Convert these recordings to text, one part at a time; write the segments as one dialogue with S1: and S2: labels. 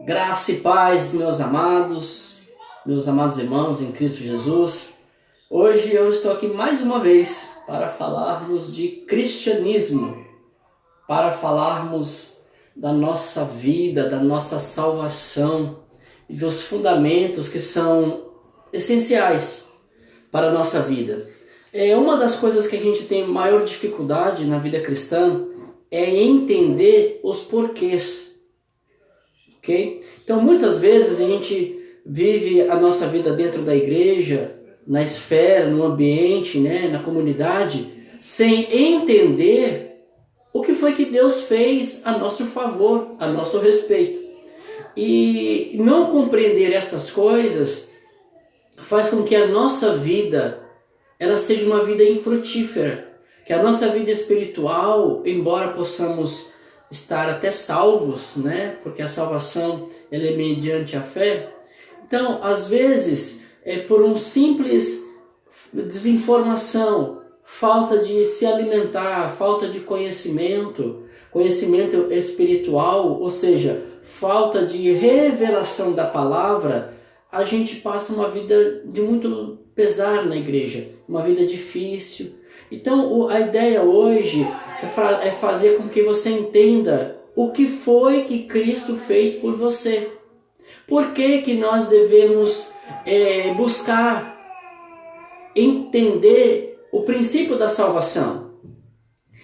S1: Graça e paz, meus amados irmãos em Cristo Jesus. Hoje eu estou aqui mais uma vez para falarmos de cristianismo, para falarmos da nossa vida, da nossa salvação e dos fundamentos que são essenciais para a nossa vida. Uma das coisas que a gente tem maior dificuldade na vida cristã é entender os porquês. Okay? Então muitas vezes a gente vive a nossa vida dentro da igreja, na esfera, no ambiente, na comunidade, sem entender o que foi que Deus fez a nosso favor, a nosso respeito. E não compreender estas coisas faz com que a nossa vida ela seja uma vida infrutífera, que a nossa vida espiritual, embora possamos estar até salvos, porque a salvação ela é mediante a fé. Então, às vezes, por um simples desinformação, falta de se alimentar, falta de conhecimento espiritual, ou seja, falta de revelação da palavra, a gente passa uma vida de muito pesar na igreja, uma vida difícil. Então, a ideia hoje é fazer com que você entenda o que foi que Cristo fez por você. Por que nós devemos buscar entender o princípio da salvação?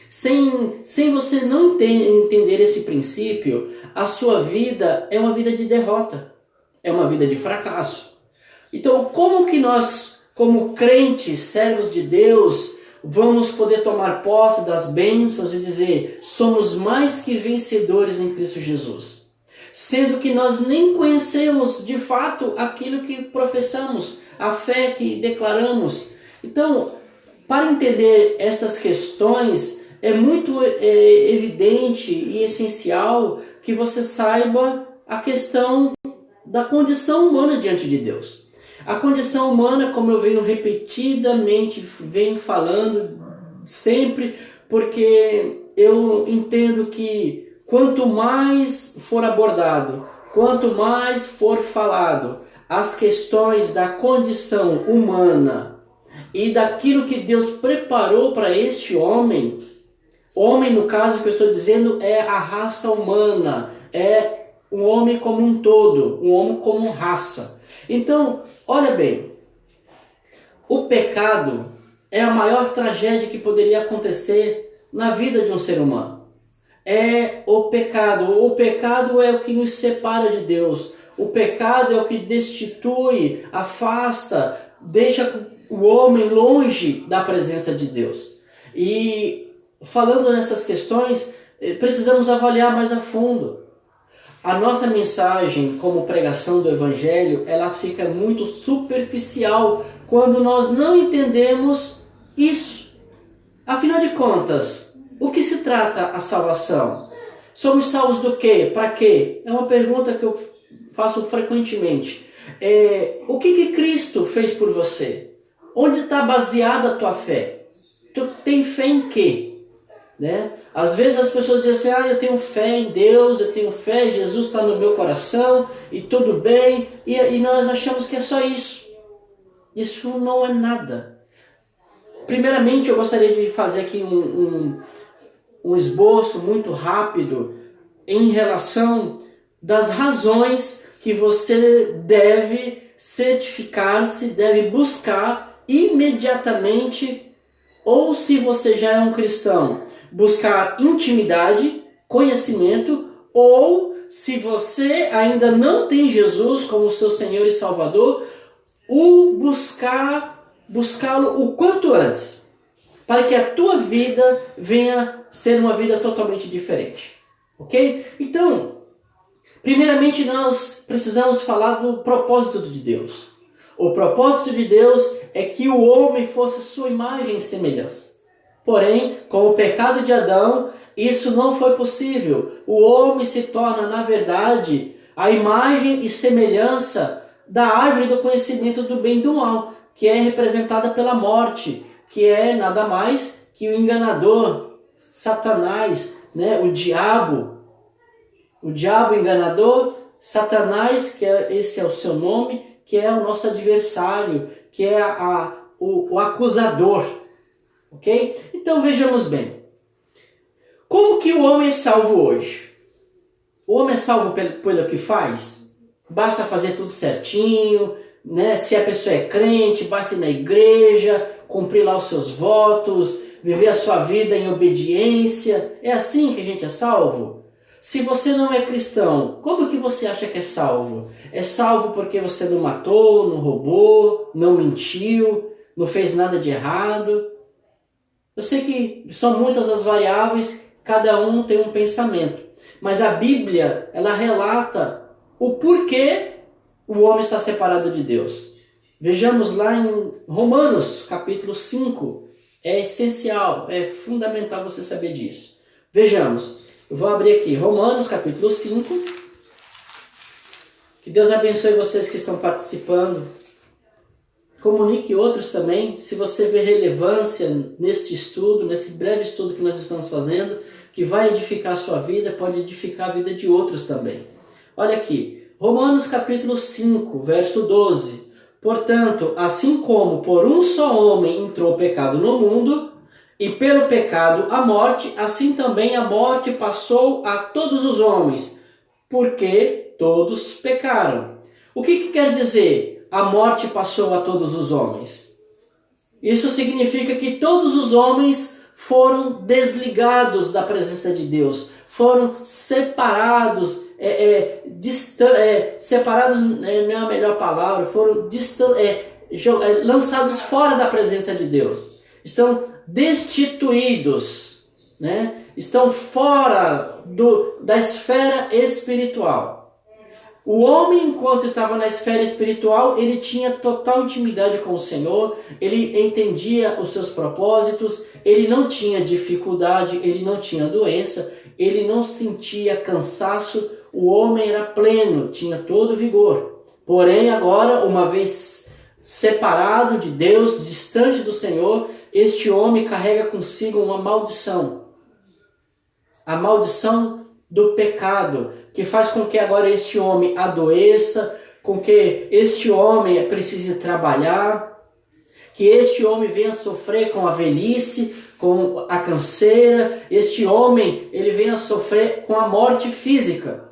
S1: Sem você não entender esse princípio, a sua vida é uma vida de derrota, é uma vida de fracasso. Então, como que nós, como crentes, servos de Deus, vamos poder tomar posse das bênçãos e dizer, somos mais que vencedores em Cristo Jesus? Sendo que nós nem conhecemos de fato aquilo que professamos, a fé que declaramos. Então, para entender estas questões, é muito evidente e essencial que você saiba a questão da condição humana diante de Deus. A condição humana, como eu venho falando sempre, porque eu entendo que quanto mais for abordado, quanto mais for falado as questões da condição humana e daquilo que Deus preparou para este homem no caso que eu estou dizendo é a raça humana, é o homem como um todo, um homem como raça. Então, olha bem, o pecado é a maior tragédia que poderia acontecer na vida de um ser humano. É o pecado. O pecado é o que nos separa de Deus. O pecado é o que destitui, afasta, deixa o homem longe da presença de Deus. E falando nessas questões, precisamos avaliar mais a fundo. A nossa mensagem como pregação do Evangelho, ela fica muito superficial quando nós não entendemos isso. Afinal de contas, o que se trata a salvação? Somos salvos do quê? Para quê? É uma pergunta que eu faço frequentemente. O que Cristo fez por você? Onde está baseada a tua fé? Tu tem fé em quê? Às vezes as pessoas dizem assim, eu tenho fé em Deus, eu tenho fé, Jesus está no meu coração e tudo bem, e nós achamos que é só isso. Isso não é nada. Primeiramente eu gostaria de fazer aqui um esboço muito rápido em relação das razões que você deve certificar-se, deve buscar imediatamente, ou se você já é um cristão, buscar intimidade, conhecimento, ou se você ainda não tem Jesus como seu Senhor e Salvador, buscá-lo o quanto antes, para que a tua vida venha ser uma vida totalmente diferente. Ok? Então, primeiramente nós precisamos falar do propósito de Deus. O propósito de Deus é que o homem fosse sua imagem e semelhança. Porém, com o pecado de Adão, isso não foi possível. O homem se torna, na verdade, a imagem e semelhança da árvore do conhecimento do bem e do mal, que é representada pela morte, que é nada mais que o enganador, Satanás, o diabo. O diabo enganador Satanás, esse é o seu nome, que é o nosso adversário, que é o acusador. Ok? Então vejamos bem. Como que o homem é salvo hoje? O homem é salvo pelo que faz? Basta fazer tudo certinho, né? Se a pessoa é crente, basta ir na igreja, cumprir lá os seus votos, viver a sua vida em obediência. É assim que a gente é salvo? Se você não é cristão, como que você acha que é salvo? É salvo porque você não matou, não roubou, não mentiu, não fez nada de errado? Eu sei que são muitas as variáveis, cada um tem um pensamento. Mas a Bíblia, ela relata o porquê o homem está separado de Deus. Vejamos lá em Romanos, capítulo 5. É essencial, é fundamental você saber disso. Vejamos, eu vou abrir aqui Romanos, capítulo 5. Que Deus abençoe vocês que estão participando. Comunique outros também. Se você vê relevância neste estudo, nesse breve estudo que nós estamos fazendo, que vai edificar a sua vida, pode edificar a vida de outros também. Olha aqui, Romanos capítulo 5, verso 12. Portanto, assim como por um só homem entrou o pecado no mundo, e pelo pecado a morte, assim também a morte passou a todos os homens, porque todos pecaram. O que quer dizer a morte passou a todos os homens? Isso significa que todos os homens foram desligados da presença de Deus, foram separados, separados não é a melhor palavra, foram lançados fora da presença de Deus, estão destituídos, né? Estão fora da esfera espiritual. O homem, enquanto estava na esfera espiritual, ele tinha total intimidade com o Senhor, ele entendia os seus propósitos, ele não tinha dificuldade, ele não tinha doença, ele não sentia cansaço, o homem era pleno, tinha todo vigor. Porém, agora, uma vez separado de Deus, distante do Senhor, este homem carrega consigo uma maldição. A maldição do pecado, que faz com que agora este homem adoeça, com que este homem precise trabalhar, que este homem venha sofrer com a velhice, com a canseira, este homem ele venha sofrer com a morte física.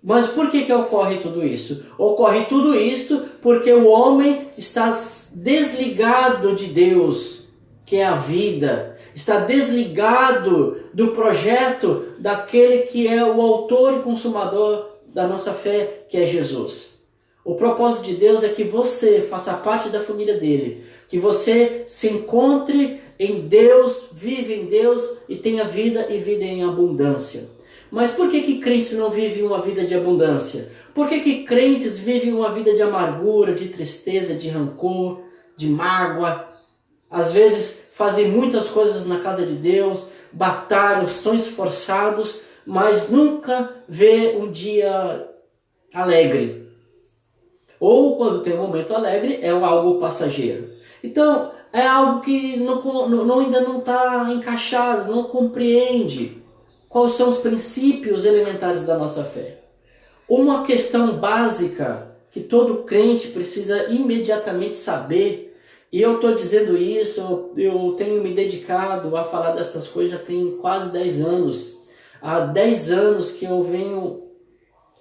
S1: Mas por que ocorre tudo isso? Ocorre tudo isso porque o homem está desligado de Deus, que é a vida, está desligado do projeto daquele que é o autor e consumador da nossa fé, que é Jesus. O propósito de Deus é que você faça parte da família dele, que você se encontre em Deus, vive em Deus e tenha vida e vida em abundância. Mas por que crentes não vivem uma vida de abundância? Por que crentes vivem uma vida de amargura, de tristeza, de rancor, de mágoa? Às vezes fazem muitas coisas na casa de Deus, batalham, são esforçados, mas nunca vê um dia alegre. Ou quando tem um momento alegre, é algo passageiro. Então, é algo que ainda não está encaixado, não compreende quais são os princípios elementares da nossa fé. Uma questão básica que todo crente precisa imediatamente saber, e eu estou dizendo isso, eu tenho me dedicado a falar dessas coisas já tem quase 10 anos. Há 10 anos que eu venho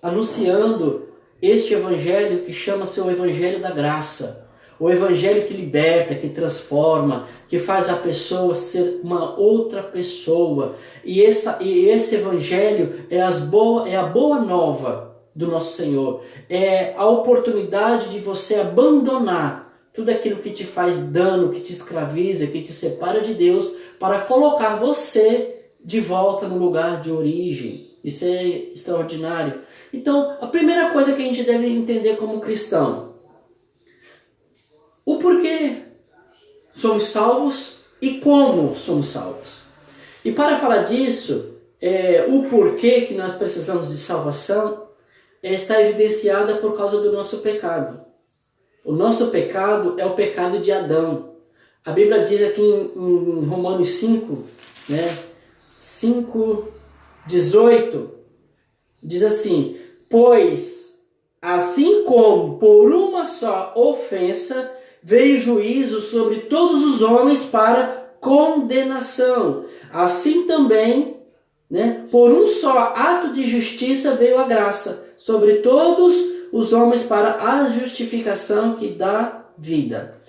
S1: anunciando este evangelho que chama-se o Evangelho da Graça. O Evangelho que liberta, que transforma, que faz a pessoa ser uma outra pessoa. E esse Evangelho é a boa nova do nosso Senhor. É a oportunidade de você abandonar tudo aquilo que te faz dano, que te escraviza, que te separa de Deus, para colocar você de volta no lugar de origem. Isso é extraordinário. Então, a primeira coisa que a gente deve entender como cristão: o porquê somos salvos e como somos salvos. E para falar disso, o porquê que nós precisamos de salvação está evidenciada por causa do nosso pecado. O nosso pecado é o pecado de Adão. A Bíblia diz aqui em Romanos 5, 5:18, diz assim: Pois, assim como por uma só ofensa veio juízo sobre todos os homens para condenação, assim também, por um só ato de justiça veio a graça sobre todos os homens para a justificação que dá vida.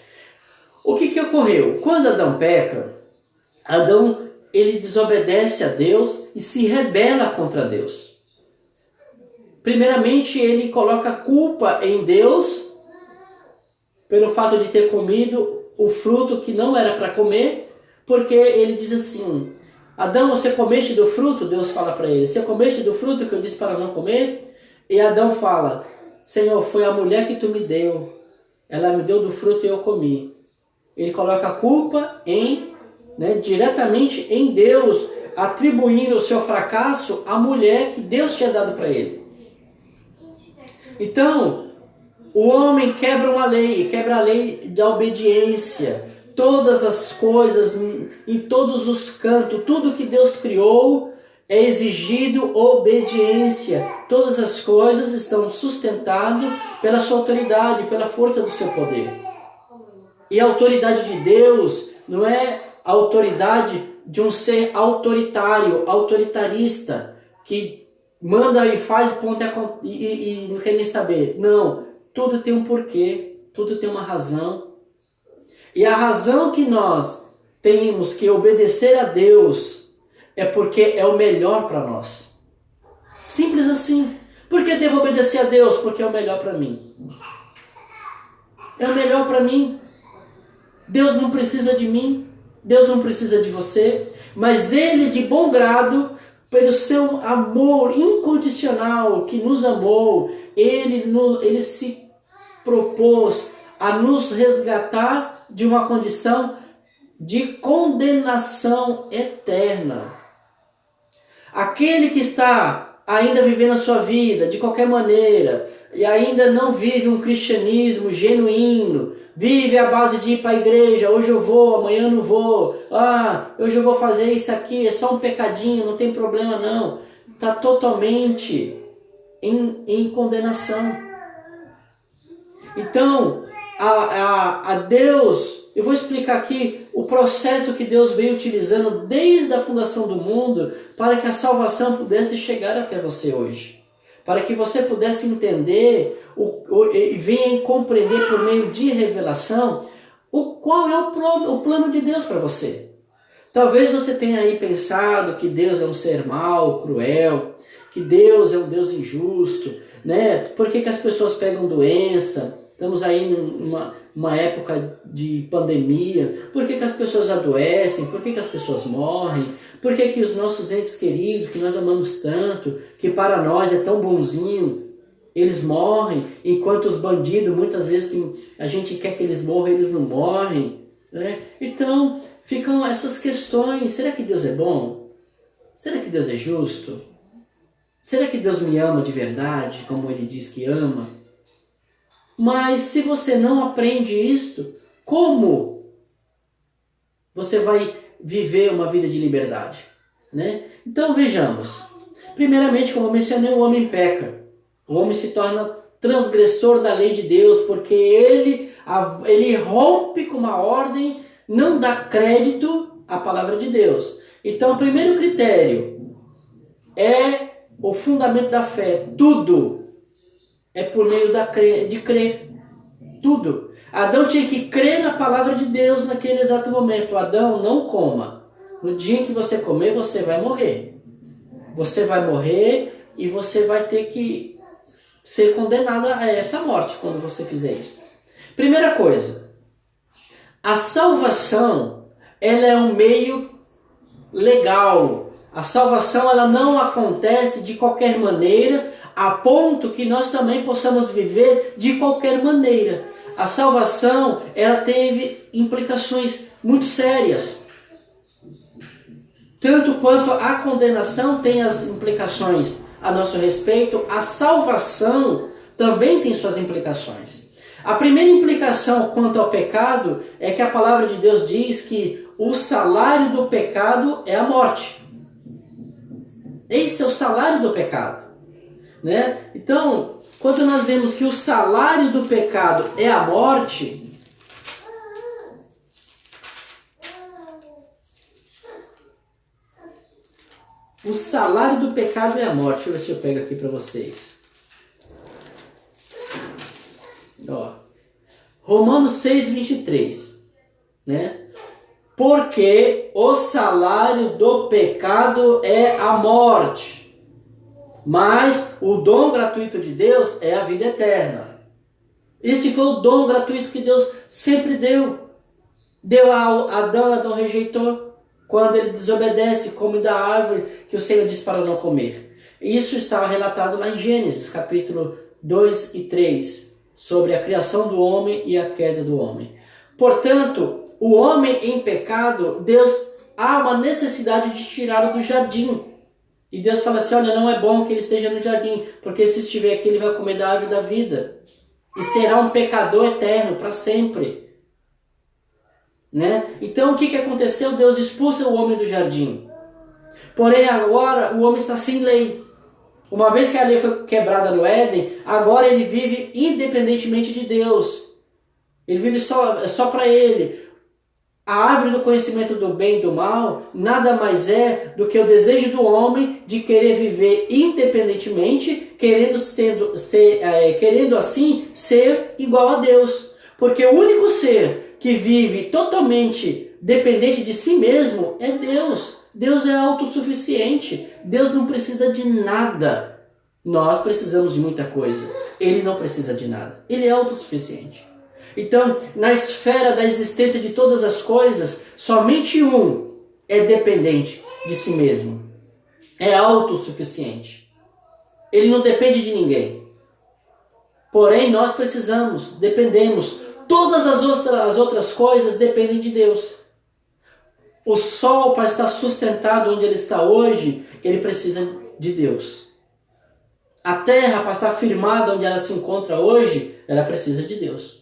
S1: O que ocorreu? Quando Adão peca, Adão ele desobedece a Deus e se rebela contra Deus. Primeiramente, ele coloca culpa em Deus pelo fato de ter comido o fruto que não era para comer, porque ele diz assim: Adão, você comeste do fruto? Deus fala para ele: você comeste do fruto que eu disse para não comer? E Adão fala: Senhor, foi a mulher que tu me deu. Ela me deu do fruto e eu comi. Ele coloca a culpa diretamente em Deus, atribuindo o seu fracasso à mulher que Deus tinha dado para ele. Então, o homem quebra uma lei, quebra a lei da obediência. Todas as coisas, em todos os cantos, tudo que Deus criou é exigido obediência. Todas as coisas estão sustentadas pela sua autoridade, pela força do seu poder. E a autoridade de Deus não é a autoridade de um ser autoritário, autoritarista, que manda e faz ponto e não quer nem saber. Não, tudo tem um porquê, tudo tem uma razão. E a razão que nós temos que obedecer a Deus é porque é o melhor para nós. Simples assim. Por que devo obedecer a Deus? Porque é o melhor para mim. É o melhor para mim. Deus não precisa de mim. Deus não precisa de você. Mas Ele, de bom grado, pelo seu amor incondicional que nos amou, Ele se propôs a nos resgatar de uma condição de condenação eterna. Aquele que está ainda vivendo a sua vida de qualquer maneira e ainda não vive um cristianismo genuíno, vive à base de ir para a igreja, hoje eu vou, amanhã eu não vou, hoje eu vou fazer isso aqui, é só um pecadinho, não tem problema não. Está totalmente em condenação. Então, a Deus, eu vou explicar aqui o processo que Deus veio utilizando desde a fundação do mundo para que a salvação pudesse chegar até você hoje. Para que você pudesse entender e venha compreender por meio de revelação qual é o plano de Deus para você. Talvez você tenha aí pensado que Deus é um ser mau, cruel, que Deus é um Deus injusto, Por que as pessoas pegam doença? Estamos aí numa época de pandemia. Por que as pessoas adoecem? Por que as pessoas morrem? Por que os nossos entes queridos, que nós amamos tanto, que para nós é tão bonzinho, eles morrem, enquanto os bandidos, muitas vezes que a gente quer que eles morram, eles não morrem, Então, ficam essas questões. Será que Deus é bom? Será que Deus é justo? Será que Deus me ama de verdade, como Ele diz que ama? Mas se você não aprende isto, como você vai viver uma vida de liberdade? Então vejamos. Primeiramente, como eu mencionei, o homem peca. O homem se torna transgressor da lei de Deus, porque ele rompe com uma ordem, não dá crédito à palavra de Deus. Então, o primeiro critério é o fundamento da fé. Tudo é por meio de crer. Tudo. Adão tinha que crer na palavra de Deus naquele exato momento. Adão, não coma. No dia em que você comer, você vai morrer. Você vai morrer e você vai ter que ser condenado a essa morte quando você fizer isso. Primeira coisa. A salvação, ela é um meio legal. A salvação, ela não acontece de qualquer maneira, a ponto que nós também possamos viver de qualquer maneira. A salvação, ela teve implicações muito sérias. Tanto quanto a condenação tem as implicações a nosso respeito, a salvação também tem suas implicações. A primeira implicação quanto ao pecado é que a palavra de Deus diz que o salário do pecado é a morte. Esse é o salário do pecado. né? Então, quando nós vemos que o salário do pecado é a morte, o salário do pecado é a morte. Deixa eu ver se eu pego aqui para vocês. Ó, Romanos 6:23, né? Porque o salário do pecado é a morte, mas o dom gratuito de Deus é a vida eterna. Esse foi o dom gratuito que Deus sempre deu. Deu a Adão, Adão rejeitou quando ele desobedece, come da árvore que o Senhor disse para não comer. Isso estava relatado lá em Gênesis, capítulo 2 e 3, sobre a criação do homem e a queda do homem. Portanto, o homem em pecado, Deus há uma necessidade de tirá-lo do jardim. E Deus fala assim, olha, não é bom que ele esteja no jardim, porque se estiver aqui ele vai comer da árvore da vida. E será um pecador eterno para sempre. Né? Então o que aconteceu? Deus expulsa o homem do jardim. Porém agora o homem está sem lei. Uma vez que a lei foi quebrada no Éden, agora ele vive independentemente de Deus. Ele vive só para ele. A árvore do conhecimento do bem e do mal nada mais é do que o desejo do homem de querer viver independentemente, querendo assim ser igual a Deus. Porque o único ser que vive totalmente dependente de si mesmo é Deus. Deus é autossuficiente. Deus não precisa de nada. Nós precisamos de muita coisa. Ele não precisa de nada. Ele é autossuficiente. Então, na esfera da existência de todas as coisas, somente um é dependente de si mesmo. É autossuficiente. Ele não depende de ninguém. Porém, nós dependemos. Todas as outras coisas dependem de Deus. O sol, para estar sustentado onde ele está hoje, ele precisa de Deus. A terra, para estar firmada onde ela se encontra hoje, ela precisa de Deus.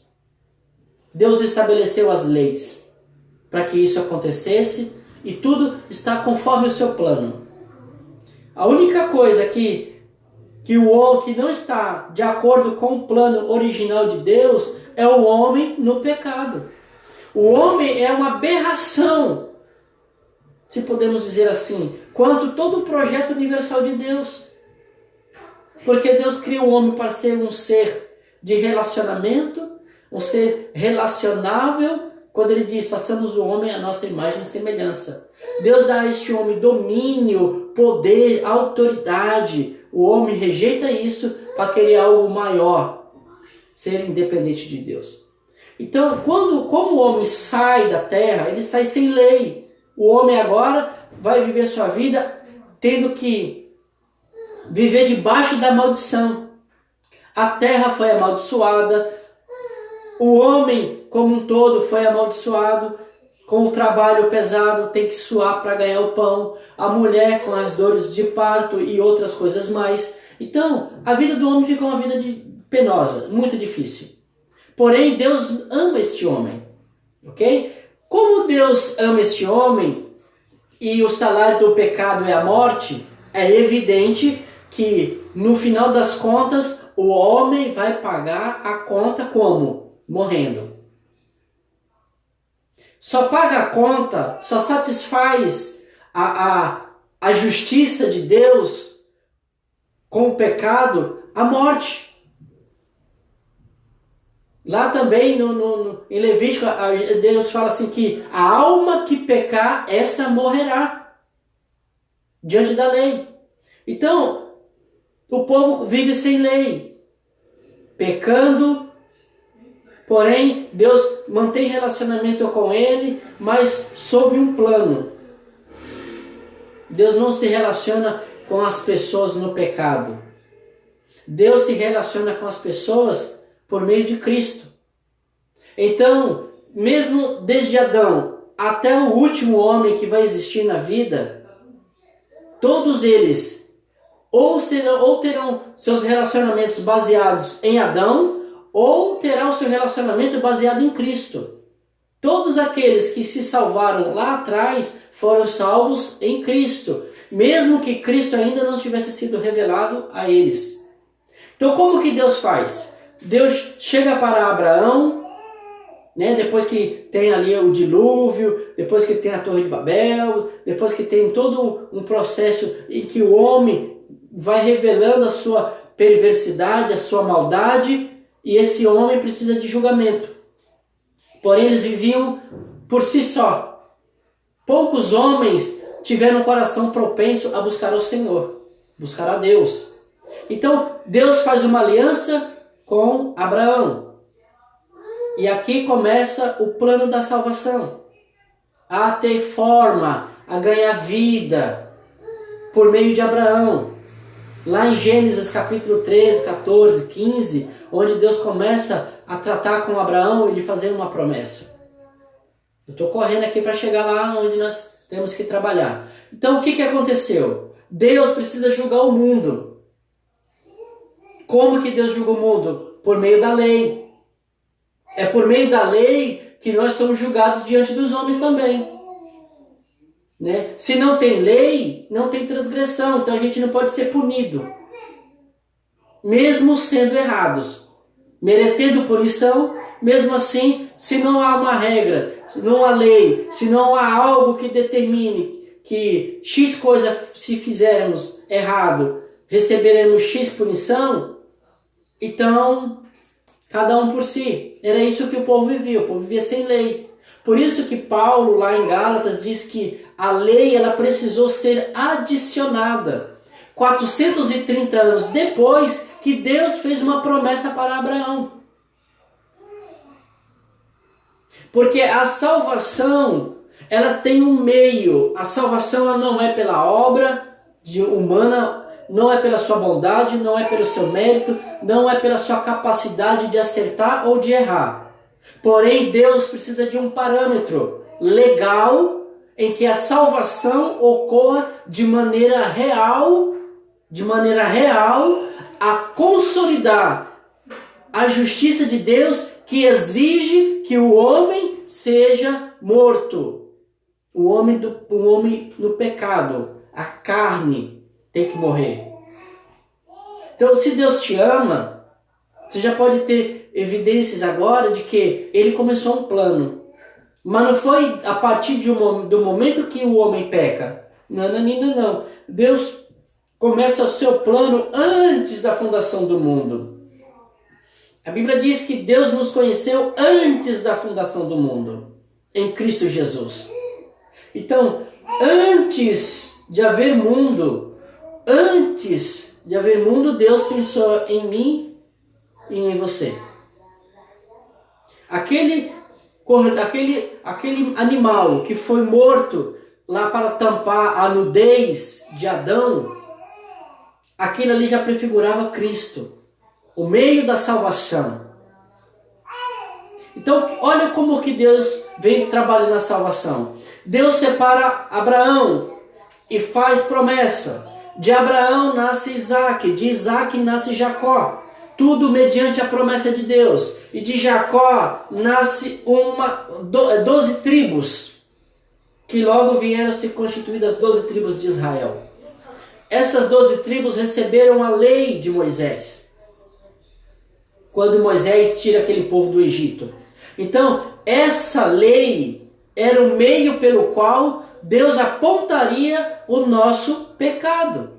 S1: Deus estabeleceu as leis para que isso acontecesse e tudo está conforme o seu plano. A única coisa que não está de acordo com o plano original de Deus é o homem no pecado. O homem é uma aberração, se podemos dizer assim, quanto todo o projeto universal de Deus. Porque Deus criou o homem para ser um ser de relacionamento, um ser relacionável, quando ele diz, façamos o homem à nossa imagem e semelhança. Deus dá a este homem domínio, poder, autoridade. O homem rejeita isso para querer algo maior, ser independente de Deus. Então, como o homem sai da terra, ele sai sem lei. O homem agora vai viver sua vida tendo que viver debaixo da maldição. A terra foi amaldiçoada. O homem, como um todo, foi amaldiçoado com o trabalho pesado, tem que suar para ganhar o pão. A mulher com as dores de parto e outras coisas mais. Então, a vida do homem ficou uma vida penosa, muito difícil. Porém, Deus ama este homem. Ok? Como Deus ama este homem e o salário do pecado é a morte, é evidente que, no final das contas, o homem vai pagar a conta como? Morrendo. Só paga a conta, só satisfaz a justiça de Deus com o pecado, a morte. Lá também em Levítico, Deus fala assim que a alma que pecar, essa morrerá diante da lei. Então, o povo vive sem lei, pecando. Porém, Deus mantém relacionamento com ele, mas sob um plano. Deus não se relaciona com as pessoas no pecado. Deus se relaciona com as pessoas por meio de Cristo. Então, mesmo desde Adão até o último homem que vai existir na vida, todos eles ou terão seus relacionamentos baseados em Adão, ou terá o seu relacionamento baseado em Cristo. Todos aqueles que se salvaram lá atrás foram salvos em Cristo, mesmo que Cristo ainda não tivesse sido revelado a eles. Então como que Deus faz? Deus chega para Abraão, né, depois que tem ali o dilúvio, depois que tem a Torre de Babel, depois que tem todo um processo em que o homem vai revelando a sua perversidade, a sua maldade, e esse homem precisa de julgamento. Porém, eles viviam por si só. Poucos homens tiveram um coração propenso a buscar ao Senhor, buscar a Deus. Então, Deus faz uma aliança com Abraão. E aqui começa o plano da salvação. A ter forma, a ganhar vida por meio de Abraão. Lá em Gênesis capítulo 13, 14, 15, onde Deus começa a tratar com Abraão e lhe fazer uma promessa. Eu estou correndo aqui para chegar lá onde nós temos que trabalhar. Então o que aconteceu? Deus precisa julgar o mundo. Como que Deus julga o mundo? Por meio da lei. É por meio da lei que nós somos julgados diante dos homens também. Né? Se não tem lei, não tem transgressão. Então a gente não pode ser punido. Mesmo sendo errados. Merecendo punição, mesmo assim, se não há uma regra, se não há lei, se não há algo que determine que X coisa, se fizermos errado, receberemos X punição, então, cada um por si. Era isso que o povo vivia sem lei. Por isso que Paulo, lá em Gálatas, diz que a lei ela precisou ser adicionada. 430 anos depois que Deus fez uma promessa para Abraão. Porque a salvação, ela tem um meio. A salvação ela não é pela obra humana, não é pela sua bondade, não é pelo seu mérito, não é pela sua capacidade de acertar ou de errar. Porém, Deus precisa de um parâmetro legal em que a salvação ocorra de maneira real, a consolidar a justiça de Deus que exige que o homem seja morto. O homem no pecado, a carne tem que morrer. Então, se Deus te ama, você já pode ter evidências agora de que Ele começou um plano. Mas não foi a partir do momento que o homem peca. Não. Deus começa o seu plano antes da fundação do mundo. A Bíblia diz que Deus nos conheceu antes da fundação do mundo, em Cristo Jesus. Então, antes de haver mundo, Deus pensou em mim e em você. Aquele animal que foi morto lá para tampar a nudez de Adão, aquilo ali já prefigurava Cristo, o meio da salvação. Então, olha como que Deus vem trabalhando na salvação. Deus separa Abraão e faz promessa. De Abraão nasce Isaac, de Isaac nasce Jacó. Tudo mediante a promessa de Deus. E de Jacó nasce 12 tribos, que logo vieram a ser constituídas 12 tribos de Israel. Essas 12 tribos receberam a lei de Moisés, quando Moisés tira aquele povo do Egito. Então, essa lei era o meio pelo qual Deus apontaria o nosso pecado.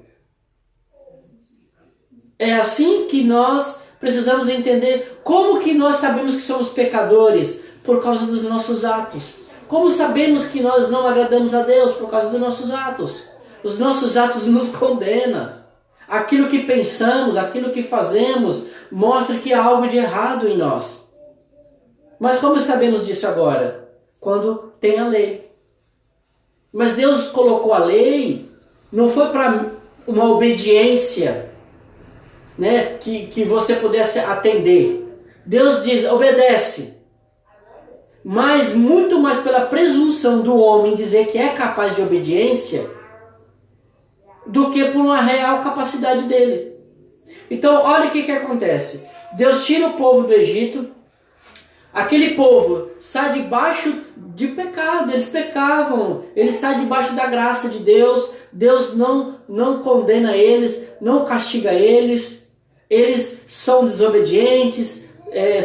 S1: É assim que nós precisamos entender como que nós sabemos que somos pecadores por causa dos nossos atos. Como sabemos que nós não agradamos a Deus por causa dos nossos atos? Os nossos atos nos condenam. Aquilo que pensamos, aquilo que fazemos, mostra que há algo de errado em nós. Mas como sabemos disso agora? Quando tem a lei. Mas Deus colocou a lei, não foi para uma obediência, né, que você pudesse atender. Deus diz, obedece. Mas muito mais pela presunção do homem dizer que é capaz de obediência, do que por uma real capacidade dele. Então, olha o que acontece. Deus tira o povo do Egito. Aquele povo sai debaixo de pecado. Eles pecavam. Eles saem debaixo da graça de Deus. Deus não condena eles, não castiga eles. eles são desobedientes,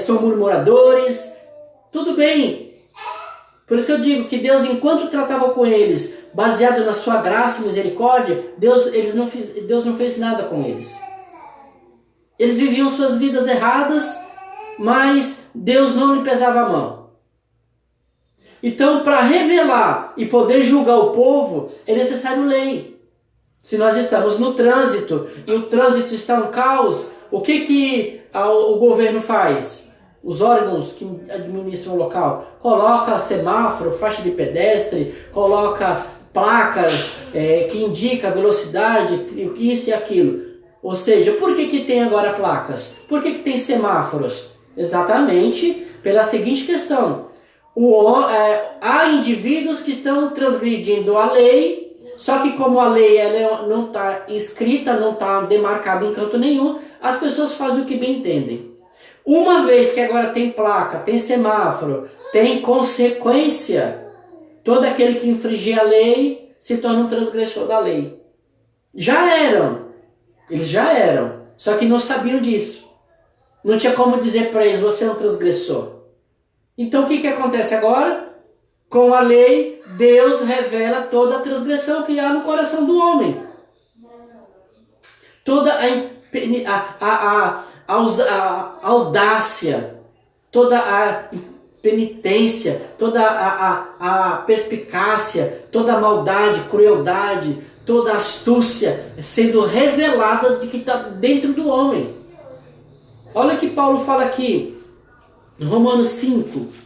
S1: são murmuradores. Tudo bem. Por isso que eu digo que Deus, enquanto tratava com eles, baseado na sua graça e misericórdia, Deus não fez nada com eles. Eles viviam suas vidas erradas, mas Deus não lhe pesava a mão. Então, para revelar e poder julgar o povo, é necessário lei. Se nós estamos no trânsito e o trânsito está um caos, o que o governo faz? Os órgãos que administram o local coloca semáforo, faixa de pedestre, coloca placas que indicam a velocidade, isso e aquilo. Ou seja, por que tem agora placas? Por que tem semáforos? Exatamente pela seguinte questão. Há indivíduos que estão transgredindo a lei, só que como a lei ela não está escrita, não está demarcada em canto nenhum, as pessoas fazem o que bem entendem. Uma vez que agora tem placa, tem semáforo, tem consequência, todo aquele que infringir a lei se torna um transgressor da lei. Eles já eram, só que não sabiam disso. Não tinha como dizer para eles, você é um transgressor. Então o que acontece agora? Com a lei, Deus revela toda a transgressão que há no coração do homem. Toda a audácia, toda a penitência, toda a perspicácia, toda a maldade, crueldade, toda a astúcia sendo revelada de que está dentro do homem. Olha o que Paulo fala aqui, em Romanos 5.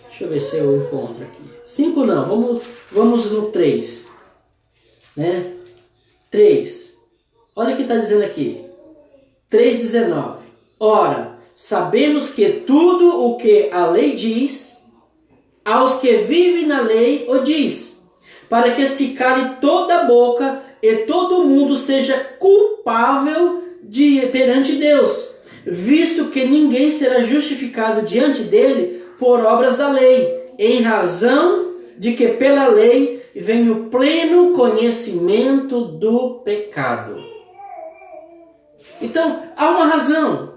S1: Deixa eu ver se eu encontro aqui. 5 não, vamos no 3. Né? 3. Olha o que está dizendo aqui. 3,19. Ora, sabemos que tudo o que a lei diz, aos que vivem na lei o diz, para que se cale toda a boca e todo mundo seja culpável perante Deus, visto que ninguém será justificado diante dele por obras da lei, em razão de que pela lei vem o pleno conhecimento do pecado. Então, há uma razão.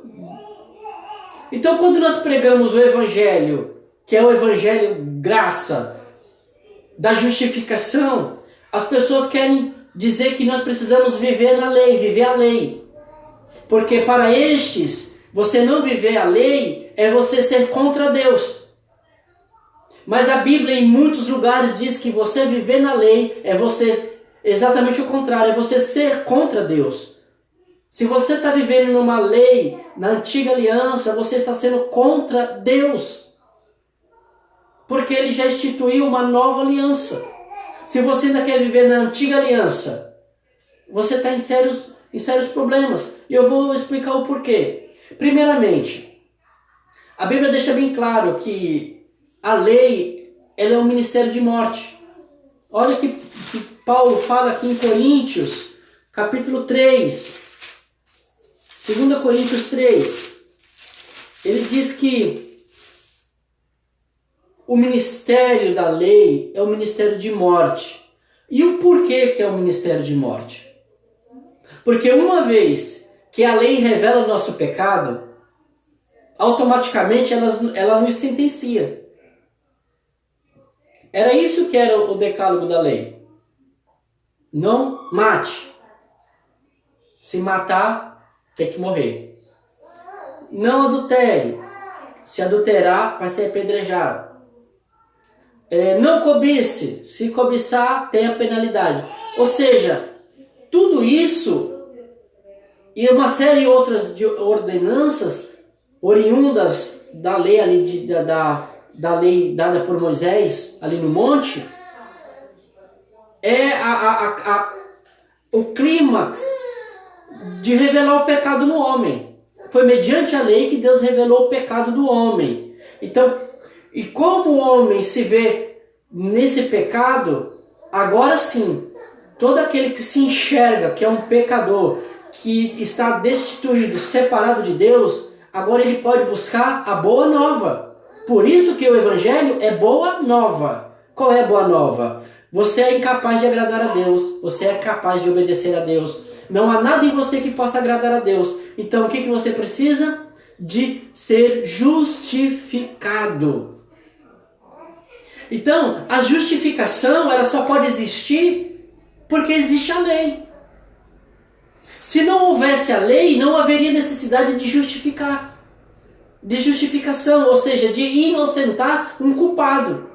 S1: Então, quando nós pregamos o Evangelho, que é o Evangelho graça, da justificação, as pessoas querem dizer que nós precisamos viver na lei, viver a lei. Porque para estes, você não viver a lei é você ser contra Deus. Mas a Bíblia em muitos lugares diz que você viver na lei é você, exatamente o contrário, é você ser contra Deus. Se você está vivendo numa lei, na antiga aliança, você está sendo contra Deus. Porque Ele já instituiu uma nova aliança. Se você ainda quer viver na antiga aliança, você está em sérios problemas. E eu vou explicar o porquê. Primeiramente, a Bíblia deixa bem claro que a lei ela é um ministério de morte. Olha que Paulo fala aqui em Coríntios, capítulo 3. 2 Coríntios 3, ele diz que o ministério da lei é um ministério de morte. E o porquê que é um ministério de morte? Porque uma vez que a lei revela o nosso pecado, automaticamente ela nos sentencia. Era isso que era o decálogo da lei. Não mate. Se matar, tem que morrer. Não adultere. Se adulterar, vai ser apedrejado. Não cobice. Se cobiçar, tem a penalidade. Ou seja, tudo isso e uma série de outras de ordenanças oriundas da lei ali da lei dada por Moisés ali no monte é o clímax de revelar o pecado no homem. Foi mediante a lei que Deus revelou o pecado do homem. Então, e como o homem se vê nesse pecado, agora sim, todo aquele que se enxerga que é um pecador, que está destituído, separado de Deus, agora ele pode buscar a boa nova. Por isso que o Evangelho é boa nova. Qual é a boa nova? Você é incapaz de agradar a Deus, você é capaz de obedecer a Deus, Não há nada em você que possa agradar a Deus. Então o que você precisa? De ser justificado. Então, a justificação, ela só pode existir porque existe a lei. Se não houvesse a lei, não haveria necessidade de justificar. De justificação, ou seja, de inocentar um culpado.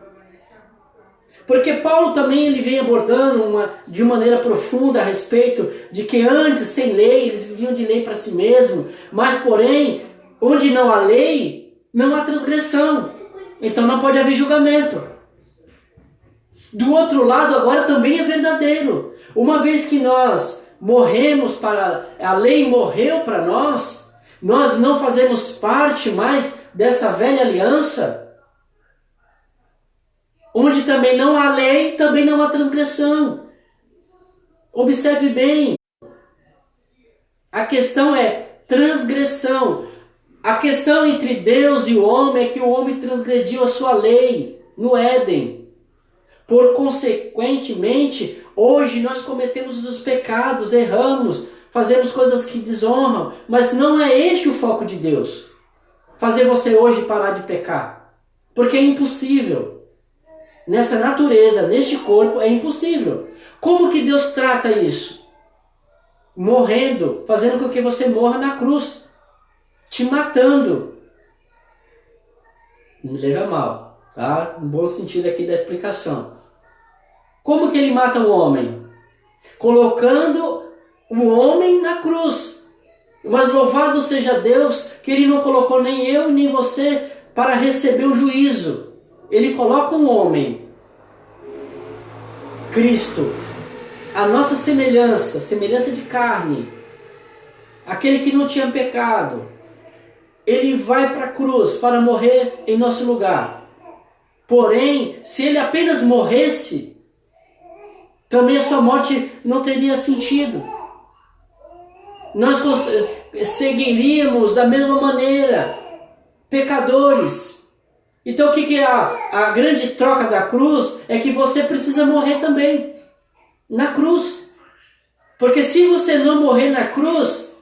S1: Porque Paulo também ele vem abordando de maneira profunda a respeito de que antes, sem lei, eles viviam de lei para si mesmos, mas porém, onde não há lei, não há transgressão. Então não pode haver julgamento. Do outro lado, agora também é verdadeiro. Uma vez que nós morremos a lei morreu para nós não fazemos parte mais dessa velha aliança, onde também não há lei, também não há transgressão. Observe bem. A questão é transgressão. A questão entre Deus e o homem é que o homem transgrediu a sua lei no Éden. Por consequentemente, hoje nós cometemos os pecados, erramos, fazemos coisas que desonram, mas não é este o foco de Deus. Fazer você hoje parar de pecar. Porque é impossível. Nessa natureza, neste corpo, é impossível. Como que Deus trata isso? Morrendo, fazendo com que você morra na cruz. Te matando. Não me leva mal, tá? No bom sentido aqui da explicação. Como que ele mata o homem? Colocando o homem na cruz. Mas louvado seja Deus que ele não colocou nem eu nem você para receber o juízo. Ele coloca um homem, Cristo, a nossa semelhança de carne, aquele que não tinha pecado. Ele vai para a cruz para morrer em nosso lugar. Porém, se ele apenas morresse, também a sua morte não teria sentido. Nós seguiríamos da mesma maneira, pecadores. Então o que é a grande troca da cruz? É que você precisa morrer também, na cruz. Porque se você não morrer na cruz,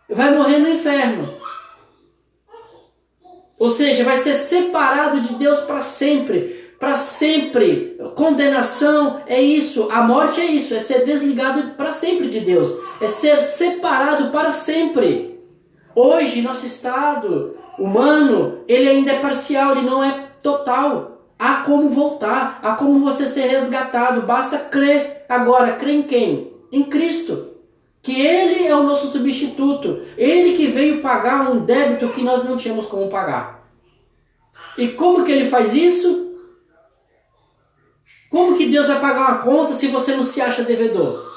S1: vai morrer no inferno. Ou seja, vai ser separado de Deus para sempre. Para sempre. Condenação é isso. A morte é isso. É ser desligado para sempre de Deus. É ser separado para sempre. Hoje, nosso estado humano, ele ainda é parcial, ele não é total. Há como voltar. Há como você ser resgatado. Basta crer. Agora, crer em quem? Em Cristo. Que Ele é o nosso substituto. Ele que veio pagar um débito que nós não tínhamos como pagar. E como que Ele faz isso? Como que Deus vai pagar uma conta se você não se acha devedor?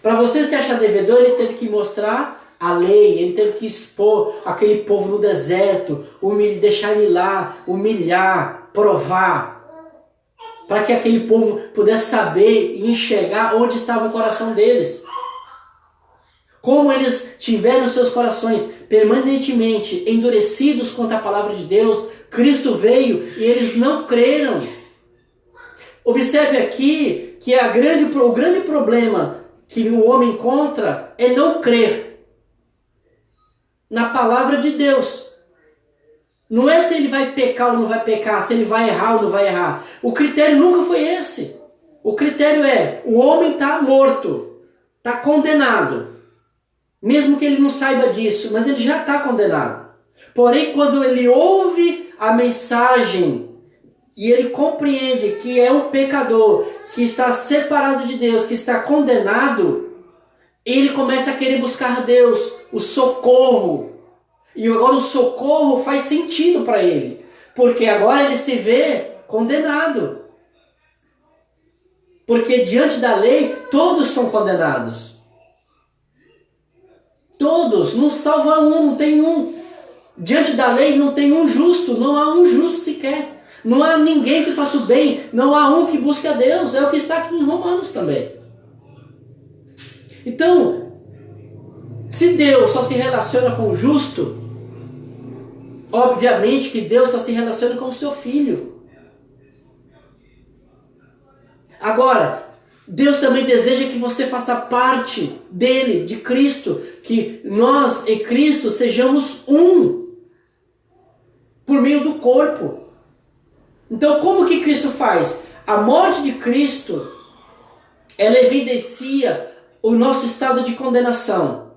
S1: Para você se achar devedor, Ele teve que mostrar a lei, Ele teve que expor aquele povo no deserto, deixar ele lá, humilhar, provar, para que aquele povo pudesse saber e enxergar onde estava o coração deles. Como eles tiveram seus corações permanentemente endurecidos contra a palavra de Deus, Cristo veio e eles não creram. Observe aqui que o grande problema que o homem encontra é não crer na palavra de Deus. Não é se ele vai pecar ou não vai pecar, se ele vai errar ou não vai errar. O critério nunca foi esse. O critério é, o homem está morto, está condenado. Mesmo que ele não saiba disso, mas ele já está condenado. Porém, quando ele ouve a mensagem e ele compreende que é um pecador, que está separado de Deus, que está condenado, ele começa a querer buscar Deus, o socorro. E agora o socorro faz sentido para ele, porque agora ele se vê condenado. Porque diante da lei, todos são condenados. Todos, não salva um, não tem um. Diante da lei não tem um justo, não há um justo sequer. Não há ninguém que faça o bem, não há um que busque a Deus. É o que está aqui em Romanos também. Então, se Deus só se relaciona com o justo, obviamente que Deus só se relaciona com o seu filho. Agora, Deus também deseja que você faça parte dele, de Cristo, que nós e Cristo sejamos um por meio do corpo. Então, como que Cristo faz? A morte de Cristo, ela evidencia o nosso estado de condenação.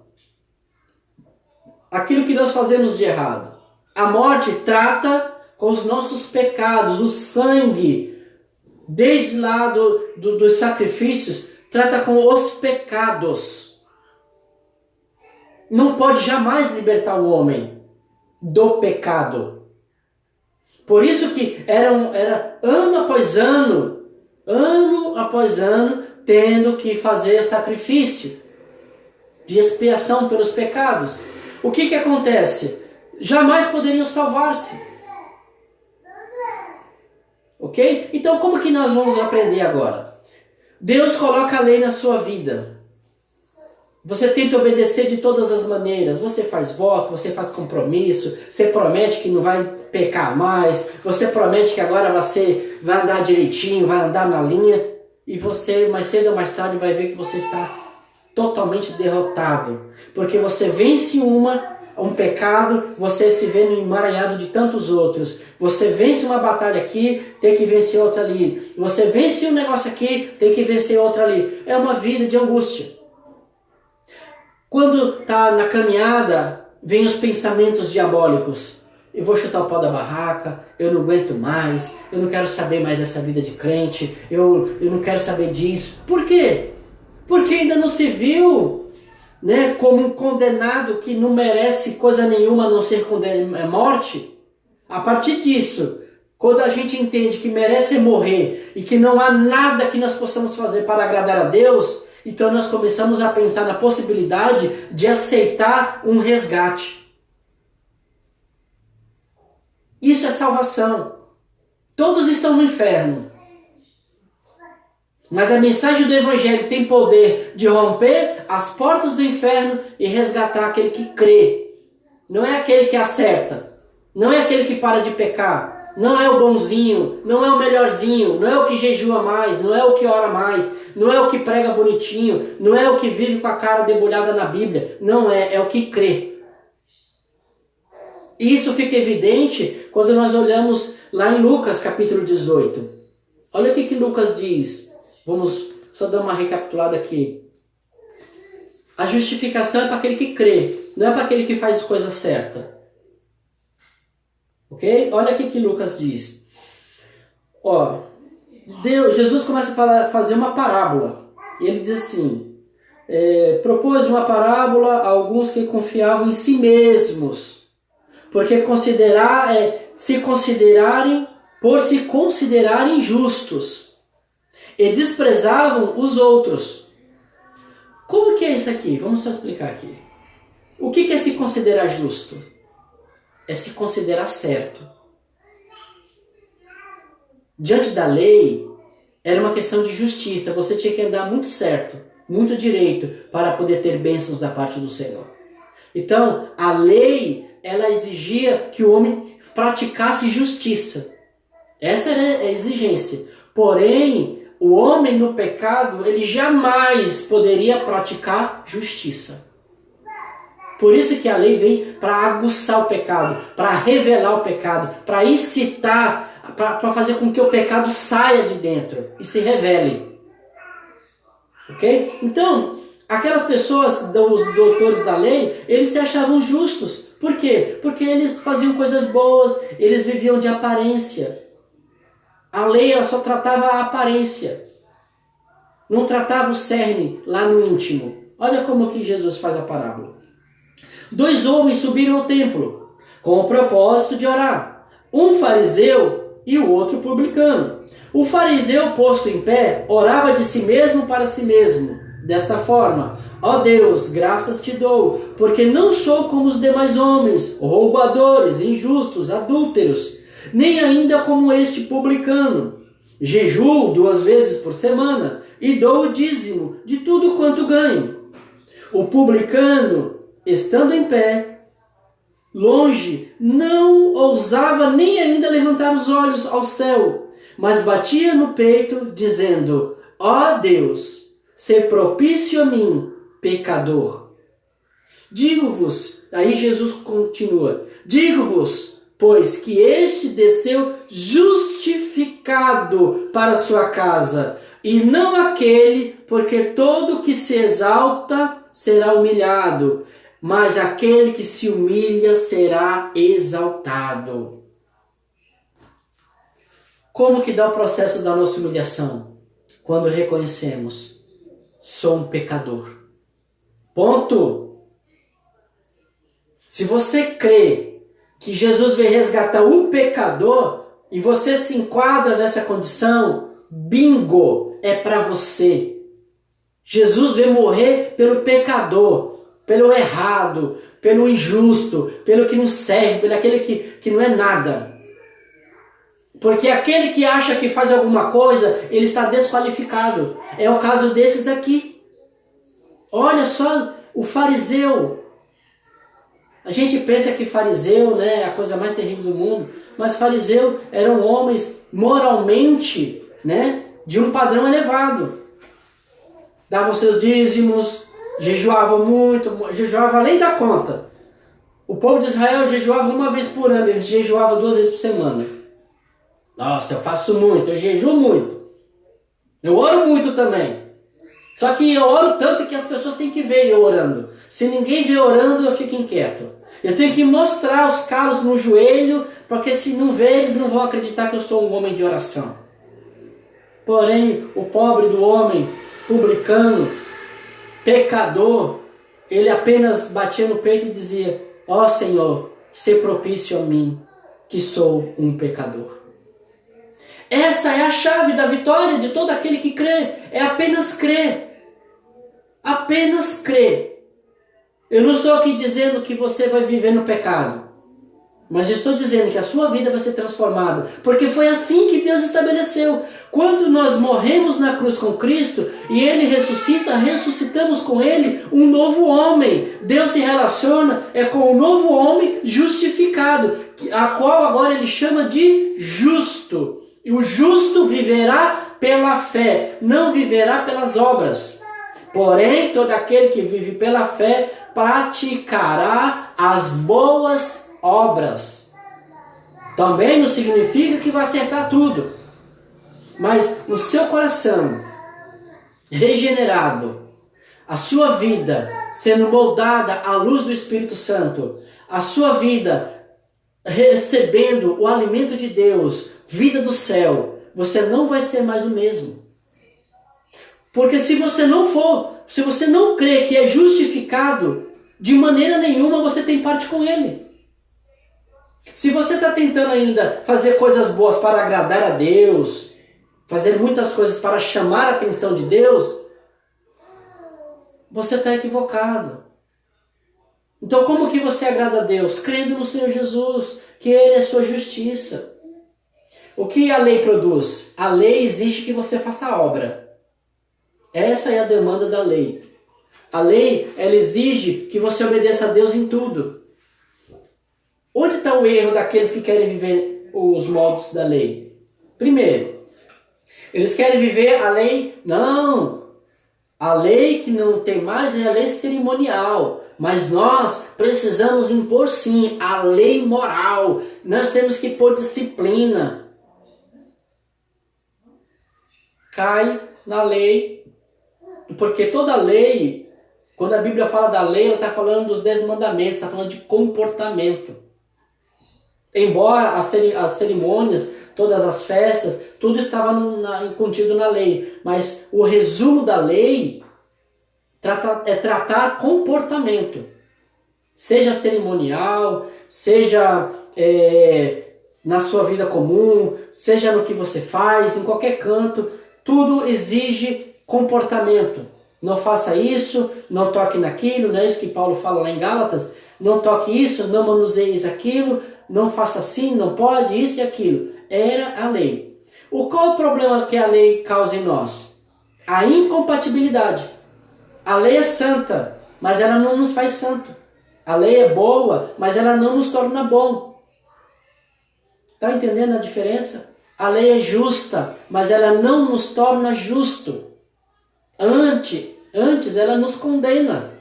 S1: Aquilo que nós fazemos de errado. A morte trata com os nossos pecados, o sangue, desde lá dos sacrifícios, trata com os pecados. Não pode jamais libertar o homem do pecado. Por isso que era ano após ano, tendo que fazer sacrifício de expiação pelos pecados. O que acontece? Jamais poderiam salvar-se. Ok? Então como que nós vamos aprender agora? Deus coloca a lei na sua vida. Você tenta obedecer de todas as maneiras. Você faz voto, você faz compromisso, você promete que não vai pecar mais, você promete que agora você vai andar direitinho, vai andar na linha, e você, mais cedo ou mais tarde, vai ver que você está totalmente derrotado. Porque você vence um pecado, você se vê no emaranhado de tantos outros. Você vence uma batalha aqui, tem que vencer outra ali. Você vence um negócio aqui, tem que vencer outra ali. É uma vida de angústia. Quando está na caminhada, vem os pensamentos diabólicos. Eu vou chutar o pau da barraca, eu não aguento mais, eu não quero saber mais dessa vida de crente, eu não quero saber disso. Por quê? Porque ainda não se viu, né, como um condenado que não merece coisa nenhuma a não ser morte. A partir disso, quando a gente entende que merece morrer e que não há nada que nós possamos fazer para agradar a Deus, então nós começamos a pensar na possibilidade de aceitar um resgate. Isso é salvação. Todos estão no inferno. Mas a mensagem do Evangelho tem poder de romper as portas do inferno e resgatar aquele que crê. Não é aquele que acerta. Não é aquele que para de pecar. Não é o bonzinho. Não é o melhorzinho. Não é o que jejua mais. Não é o que ora mais. Não é o que prega bonitinho. Não é o que vive com a cara debulhada na Bíblia. Não é. É o que crê. E isso fica evidente quando nós olhamos lá em Lucas capítulo 18. Olha o que Lucas diz. Vamos só dar uma recapitulada aqui. A justificação é para aquele que crê, não é para aquele que faz a coisa certa. Ok? Olha o que Lucas diz. Jesus começa a fazer uma parábola. E ele diz assim, propôs uma parábola a alguns que confiavam em si mesmos. Porque se considerarem justos. E desprezavam os outros. Como que é isso aqui? Vamos só explicar aqui. O que é se considerar justo? É se considerar certo. Diante da lei, era uma questão de justiça. Você tinha que andar muito certo, muito direito, para poder ter bênçãos da parte do Senhor. Então, a lei, ela exigia que o homem praticasse justiça. Essa era a exigência. Porém, o homem no pecado, ele jamais poderia praticar justiça. Por isso que a lei vem para aguçar o pecado, para revelar o pecado, para incitar, para fazer com que o pecado saia de dentro e se revele. Ok? Então, aquelas pessoas, os doutores da lei, eles se achavam justos. Por quê? Porque eles faziam coisas boas, eles viviam de aparência. A lei ela só tratava a aparência. Não tratava o cerne lá no íntimo. Olha como que Jesus faz a parábola. 2 homens subiram ao templo com o propósito de orar. Um fariseu e o outro publicano. O fariseu, posto em pé, orava de si mesmo para si mesmo. Desta forma: ó Deus, graças te dou, porque não sou como os demais homens, roubadores, injustos, adúlteros, nem ainda como este publicano. Jejuo 2 vezes por semana e dou o dízimo de tudo quanto ganho. O publicano, estando em pé, longe, não ousava nem ainda levantar os olhos ao céu, mas batia no peito, dizendo: ó Deus, se propício a mim, pecador. Digo-vos, aí Jesus continua, digo-vos, pois que este desceu justificado para sua casa, e não aquele, porque todo que se exalta será humilhado, mas aquele que se humilha será exaltado. Como que dá o processo da nossa humilhação? Quando reconhecemos, sou um pecador. Ponto. Se você crê que Jesus veio resgatar o pecador e você se enquadra nessa condição, bingo, é para você. Jesus veio morrer pelo pecador, pelo errado, pelo injusto, pelo que não serve, pelo aquele que não é nada. Porque aquele que acha que faz alguma coisa, ele está desqualificado. É o caso desses aqui. Olha só, o fariseu. A gente pensa que fariseu, né, é a coisa mais terrível do mundo. Mas fariseu eram homens moralmente, né, de um padrão elevado. Davam seus dízimos, jejuavam muito, jejuavam além da conta. O povo de Israel jejuava uma vez por ano, eles jejuavam 2 vezes por semana. Nossa, eu faço muito, eu jejuo muito. Eu oro muito também. Só que eu oro tanto que as pessoas têm que ver eu orando. Se ninguém vê orando, eu fico inquieto. Eu tenho que mostrar os calos no joelho, porque se não ver, eles não vão acreditar que eu sou um homem de oração. Porém, o pobre do homem, publicano, pecador, ele apenas batia no peito e dizia, ó Senhor, se propício a mim, que sou um pecador. Essa é a chave da vitória de todo aquele que crê. É apenas crer. Apenas crer. Eu não estou aqui dizendo que você vai viver no pecado. Mas estou dizendo que a sua vida vai ser transformada. Porque foi assim que Deus estabeleceu. Quando nós morremos na cruz com Cristo e Ele ressuscita, ressuscitamos com Ele um novo homem. Deus se relaciona com um novo homem justificado, a qual agora Ele chama de justo. E o justo viverá pela fé, não viverá pelas obras. Porém, todo aquele que vive pela fé praticará as boas obras. Também não significa que vai acertar tudo. Mas o seu coração regenerado, a sua vida sendo moldada à luz do Espírito Santo, a sua vida recebendo o alimento de Deus, vida do céu, você não vai ser mais o mesmo. Porque se você não crê que é justificado, de maneira nenhuma você tem parte com Ele. Se você está tentando ainda fazer coisas boas para agradar a Deus, fazer muitas coisas para chamar a atenção de Deus, você está equivocado. Então como que você agrada a Deus? Crendo no Senhor Jesus, que Ele é sua justiça. O que a lei produz? A lei exige que você faça a obra. Essa é a demanda da lei. A lei, ela exige que você obedeça a Deus em tudo. Onde está o erro daqueles que querem viver os moldes da lei? Primeiro, eles querem viver a lei... Não! A lei que não tem mais é a lei cerimonial. Mas nós precisamos impor sim a lei moral. Nós temos que pôr disciplina. Cai na lei, porque toda lei, quando a Bíblia fala da lei, ela está falando dos 10 mandamentos, está falando de comportamento. Embora as cerimônias, todas as festas, tudo estava contido na lei, mas o resumo da lei é tratar comportamento, seja cerimonial, seja na sua vida comum, seja no que você faz, em qualquer canto, tudo exige comportamento. Não faça isso, não toque naquilo, não é isso que Paulo fala lá em Gálatas? Não toque isso, não manuseie aquilo, não faça assim, não pode, isso e aquilo. Era a lei. Qual é o problema que a lei causa em nós? A incompatibilidade. A lei é santa, mas ela não nos faz santo. A lei é boa, mas ela não nos torna bom. Está entendendo a diferença? A lei é justa, mas ela não nos torna justo. Antes ela nos condena.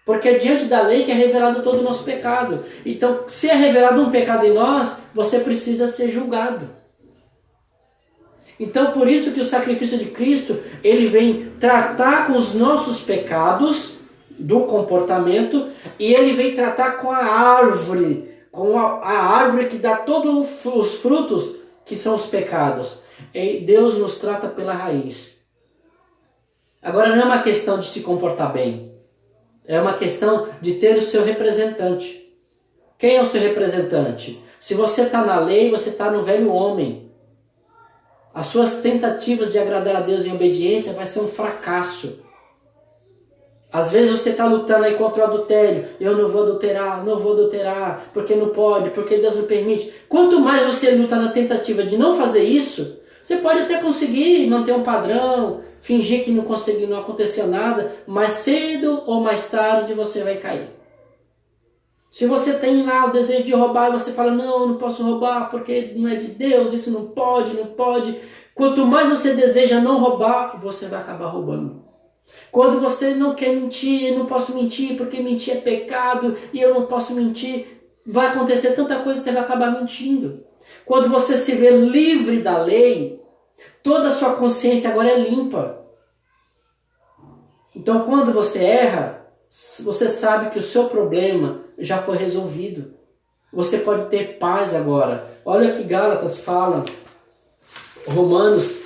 S1: Porque é diante da lei que é revelado todo o nosso pecado. Então, se é revelado um pecado em nós, você precisa ser julgado. Então, por isso que o sacrifício de Cristo, ele vem tratar com os nossos pecados do comportamento, e ele vem tratar com a árvore, a árvore que dá todos os frutos, que são os pecados. E Deus nos trata pela raiz. Agora, não é uma questão de se comportar bem. É uma questão de ter o seu representante. Quem é o seu representante? Se você está na lei, você está no velho homem. As suas tentativas de agradar a Deus em obediência vai ser um fracasso. Às vezes você está lutando aí contra o adultério. Eu não vou adulterar, porque não pode, porque Deus não permite. Quanto mais você luta na tentativa de não fazer isso, você pode até conseguir manter um padrão, fingir que não aconteceu nada, mas cedo ou mais tarde você vai cair. Se você tem lá o desejo de roubar e você fala, não posso roubar porque não é de Deus, isso não pode. Quanto mais você deseja não roubar, você vai acabar roubando. Quando você não quer mentir, não posso mentir porque mentir é pecado e eu não posso mentir, vai acontecer tanta coisa que você vai acabar mentindo. Quando você se vê livre da lei, toda a sua consciência agora é limpa. Então, quando você erra, você sabe que o seu problema já foi resolvido. Você pode ter paz agora. Olha o que Gálatas fala. Romanos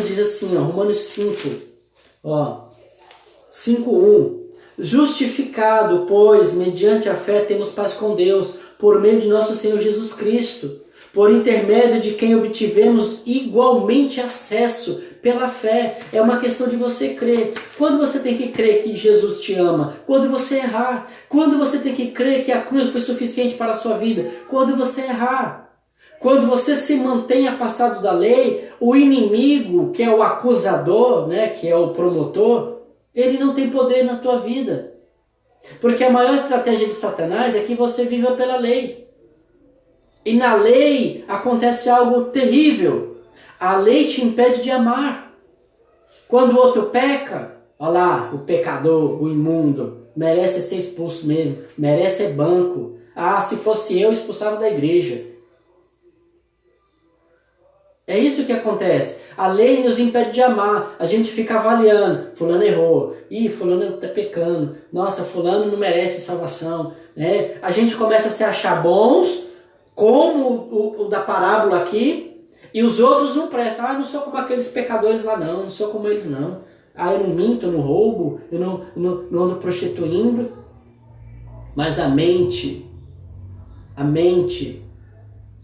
S1: diz assim, Romanos 5:1. Justificado, pois, mediante a fé temos paz com Deus, por meio de nosso Senhor Jesus Cristo, por intermédio de quem obtivemos igualmente acesso pela fé. É uma questão de você crer. Quando você tem que crer que Jesus te ama? Quando você errar. Quando você tem que crer que a cruz foi suficiente para a sua vida? Quando você errar. Quando você se mantém afastado da lei, o inimigo, que é o acusador, né, que é o promotor, ele não tem poder na tua vida. Porque a maior estratégia de Satanás é que você viva pela lei. E na lei acontece algo terrível. A lei te impede de amar. Quando o outro peca, olha lá, o pecador, o imundo, merece ser expulso mesmo, merece banco. Se fosse eu expulsava da igreja. É isso que acontece. A lei nos impede de amar. A gente fica avaliando. Fulano errou. Fulano está pecando. Nossa, fulano não merece salvação. A gente começa a se achar bons, como o da parábola aqui, e os outros não prestam. Eu não sou como aqueles pecadores lá não sou como eles não. Eu não minto, eu não roubo, eu não ando prostituindo. Mas a mente,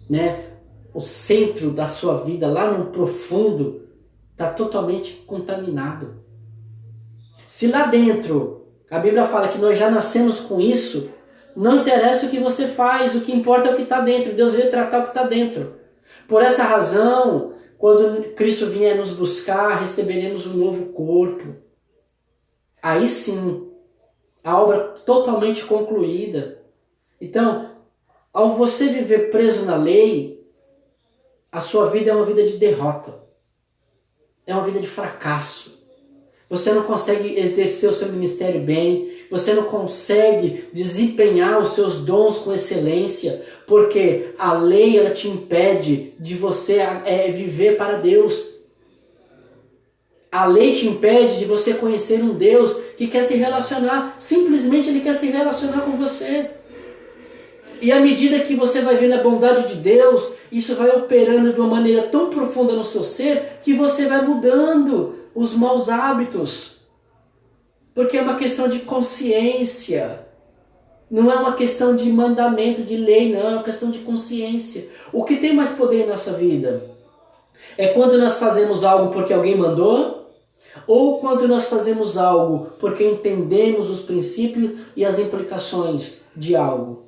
S1: né, o centro da sua vida, lá no profundo, está totalmente contaminado. Se lá dentro, a Bíblia fala que nós já nascemos com isso, não interessa o que você faz, o que importa é o que está dentro. Deus veio tratar o que está dentro. Por essa razão, quando Cristo vier nos buscar, receberemos um novo corpo. Aí sim, a obra totalmente concluída. Então, ao você viver preso na lei, a sua vida é uma vida de derrota. É uma vida de fracasso. Você não consegue exercer o seu ministério bem. Você não consegue desempenhar os seus dons com excelência. Porque a lei ela te impede de você viver para Deus. A lei te impede de você conhecer um Deus que quer se relacionar. Simplesmente Ele quer se relacionar com você. E à medida que você vai vendo a bondade de Deus, isso vai operando de uma maneira tão profunda no seu ser, que você vai mudando os maus hábitos. Porque é uma questão de consciência. Não é uma questão de mandamento, de lei, não. É uma questão de consciência. O que tem mais poder em nossa vida? É quando nós fazemos algo porque alguém mandou? Ou quando nós fazemos algo porque entendemos os princípios e as implicações de algo?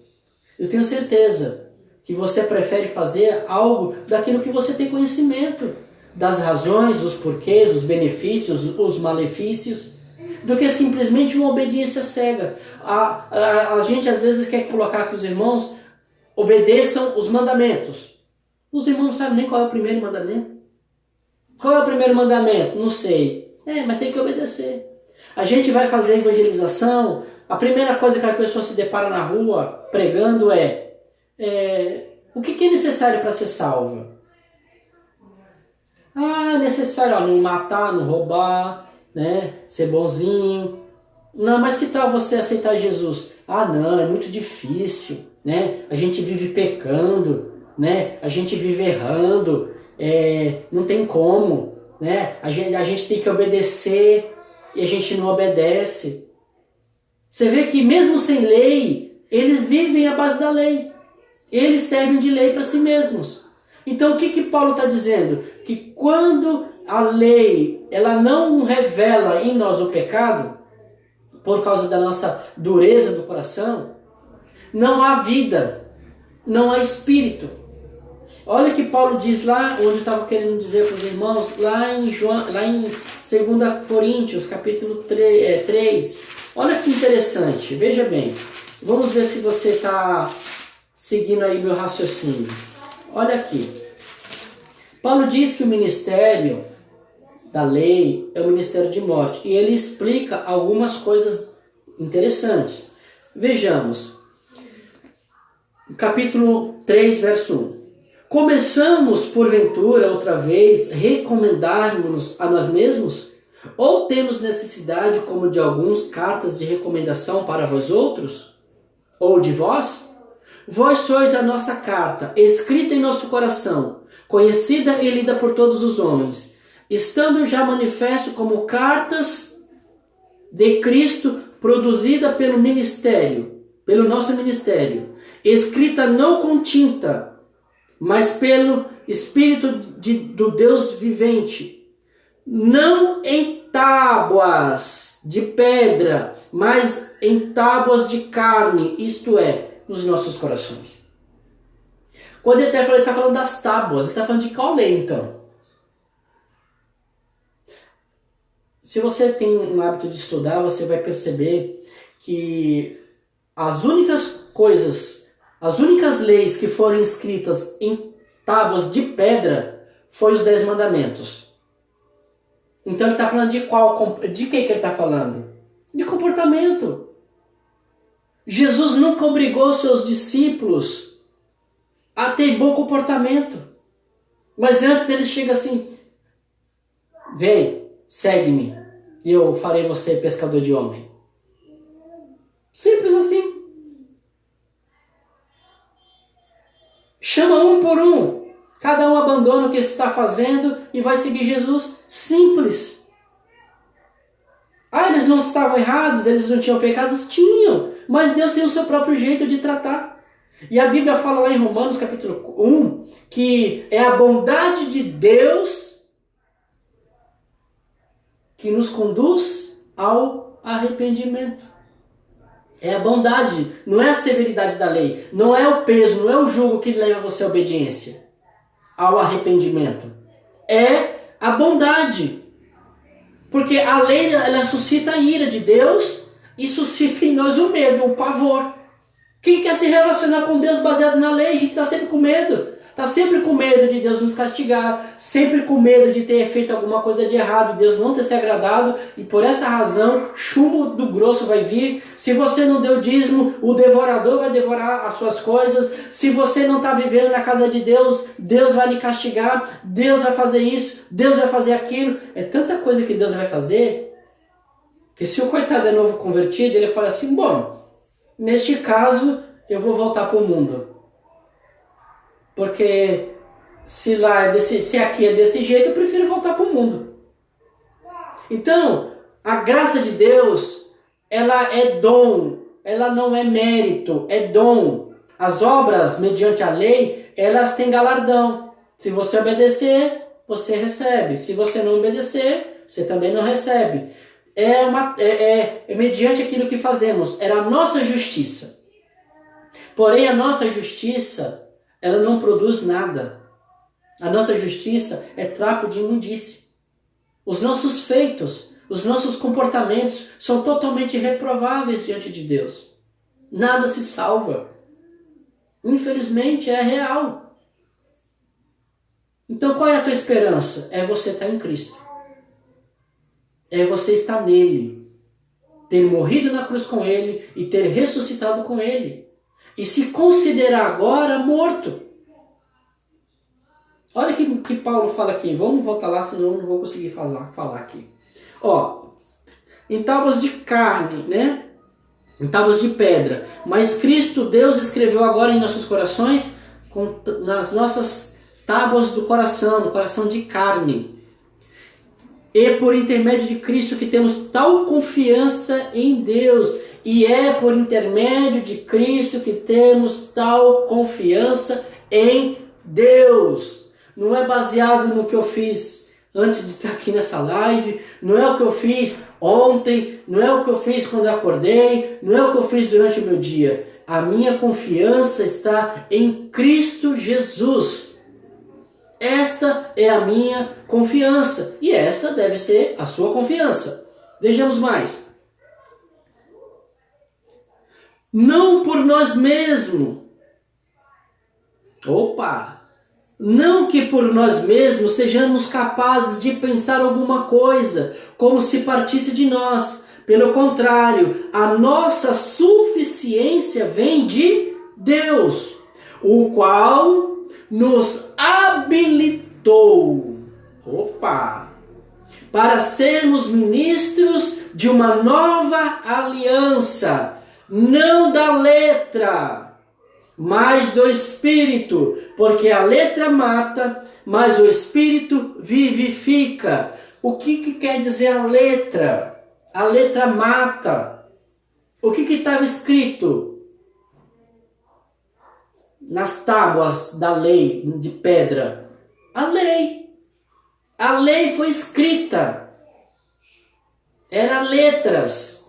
S1: Eu tenho certeza que você prefere fazer algo daquilo que você tem conhecimento, das razões, os porquês, os benefícios, os malefícios, do que simplesmente uma obediência cega. A gente às vezes quer colocar que os irmãos obedeçam os mandamentos. Os irmãos não sabem nem qual é o primeiro mandamento. Qual é o primeiro mandamento? Não sei. Mas tem que obedecer. A gente vai fazer evangelização, a primeira coisa que a pessoa se depara na rua pregando o que é necessário para ser salva? É necessário não matar, não roubar, né? Ser bonzinho. Não, mas que tal você aceitar Jesus? Não, é muito difícil, né? A gente vive pecando, né? A gente vive errando, não tem como, né? A gente tem que obedecer e a gente não obedece. Você vê que mesmo sem lei, eles vivem à base da lei. Eles servem de lei para si mesmos. Então o que Paulo está dizendo? Que quando a lei ela não revela em nós o pecado, por causa da nossa dureza do coração, não há vida, não há espírito. Olha o que Paulo diz lá, onde eu estava querendo dizer para os irmãos, lá em 2 Coríntios, capítulo 3. Olha que interessante, veja bem. Vamos ver se você está seguindo aí meu raciocínio. Olha aqui. Paulo diz que o ministério da lei é o ministério de morte. E ele explica algumas coisas interessantes. Vejamos. Capítulo 3, verso 1. Começamos, porventura, outra vez, recomendar-nos a nós mesmos? Ou temos necessidade, como de alguns, cartas de recomendação para vós outros? Ou de vós? Vós sois a nossa carta, escrita em nosso coração, conhecida e lida por todos os homens, estando já manifesto como cartas de Cristo, produzida pelo nosso ministério, escrita não com tinta, mas pelo Espírito do Deus vivente, não em tábuas de pedra, mas em tábuas de carne, isto é, nos nossos corações. Quando ele está falando das tábuas, ele está falando de qual lei então? Se você tem um hábito de estudar, você vai perceber que as únicas leis que foram escritas em tábuas de pedra foi os 10 mandamentos. Então ele está falando de que ele está falando? De comportamento. Jesus nunca obrigou seus discípulos a ter bom comportamento. Mas antes ele chega assim: vem, segue-me, e eu farei você pescador de homem. Simples assim. Chama um por um. Cada um abandona o que está fazendo e vai seguir Jesus. Simples. Eles não estavam errados, eles não tinham pecados? Tinham. Mas Deus tem o seu próprio jeito de tratar. E a Bíblia fala lá em Romanos capítulo 1 que é a bondade de Deus que nos conduz ao arrependimento. É a bondade, não é a severidade da lei, não é o peso, não é o jugo que leva você à obediência, ao arrependimento. É a bondade. Porque a lei ela suscita a ira de Deus e suscita em nós o medo, o pavor. Quem quer se relacionar com Deus baseado na lei, a gente está sempre com medo. Está sempre com medo de Deus nos castigar, sempre com medo de ter feito alguma coisa de errado, Deus não ter se agradado, e por essa razão, chumbo do grosso vai vir. Se você não deu dízimo, o devorador vai devorar as suas coisas. Se você não está vivendo na casa de Deus, Deus vai lhe castigar, Deus vai fazer isso, Deus vai fazer aquilo. É tanta coisa que Deus vai fazer, que se o coitado é novo convertido, ele fala assim: bom, neste caso, eu vou voltar para o mundo. Porque se aqui é desse jeito, eu prefiro voltar para o mundo. Então, a graça de Deus, ela é dom, ela não é mérito, é dom. As obras, mediante a lei, elas têm galardão. Se você obedecer, você recebe. Se você não obedecer, você também não recebe. É mediante aquilo que fazemos. Era a nossa justiça. Porém, a nossa justiça, ela não produz nada. A nossa justiça é trapo de imundície. Os nossos feitos, os nossos comportamentos são totalmente reprováveis diante de Deus. Nada se salva. Infelizmente, é real. Então, qual é a tua esperança? É você estar em Cristo. é você estar nele, ter morrido na cruz com ele e ter ressuscitado com ele. E se considerar agora morto. Olha o que Paulo fala aqui. Vamos voltar lá, senão eu não vou conseguir falar aqui. Ó, em tábuas de carne, né? Em tábuas de pedra. Mas Cristo, Deus, escreveu agora em nossos corações, nas nossas tábuas do coração, no coração de carne. E por intermédio de Cristo que temos tal confiança em Deus. E é por intermédio de Cristo que temos tal confiança em Deus. Não é baseado no que eu fiz antes de estar aqui nessa live, não é o que eu fiz ontem, não é o que eu fiz quando eu acordei, não é o que eu fiz durante o meu dia. A minha confiança está em Cristo Jesus. Esta é a minha confiança e esta deve ser a sua confiança. Vejamos mais. Não por nós mesmos. Não que por nós mesmos sejamos capazes de pensar alguma coisa, como se partisse de nós. Pelo contrário, a nossa suficiência vem de Deus, o qual nos habilitou, para sermos ministros de uma nova aliança, não da letra, mas do Espírito, porque a letra mata, mas o Espírito vivifica. O que quer dizer a letra? A letra mata. O que estava escrito nas tábuas da lei de pedra? A lei. A lei foi escrita. Eram letras.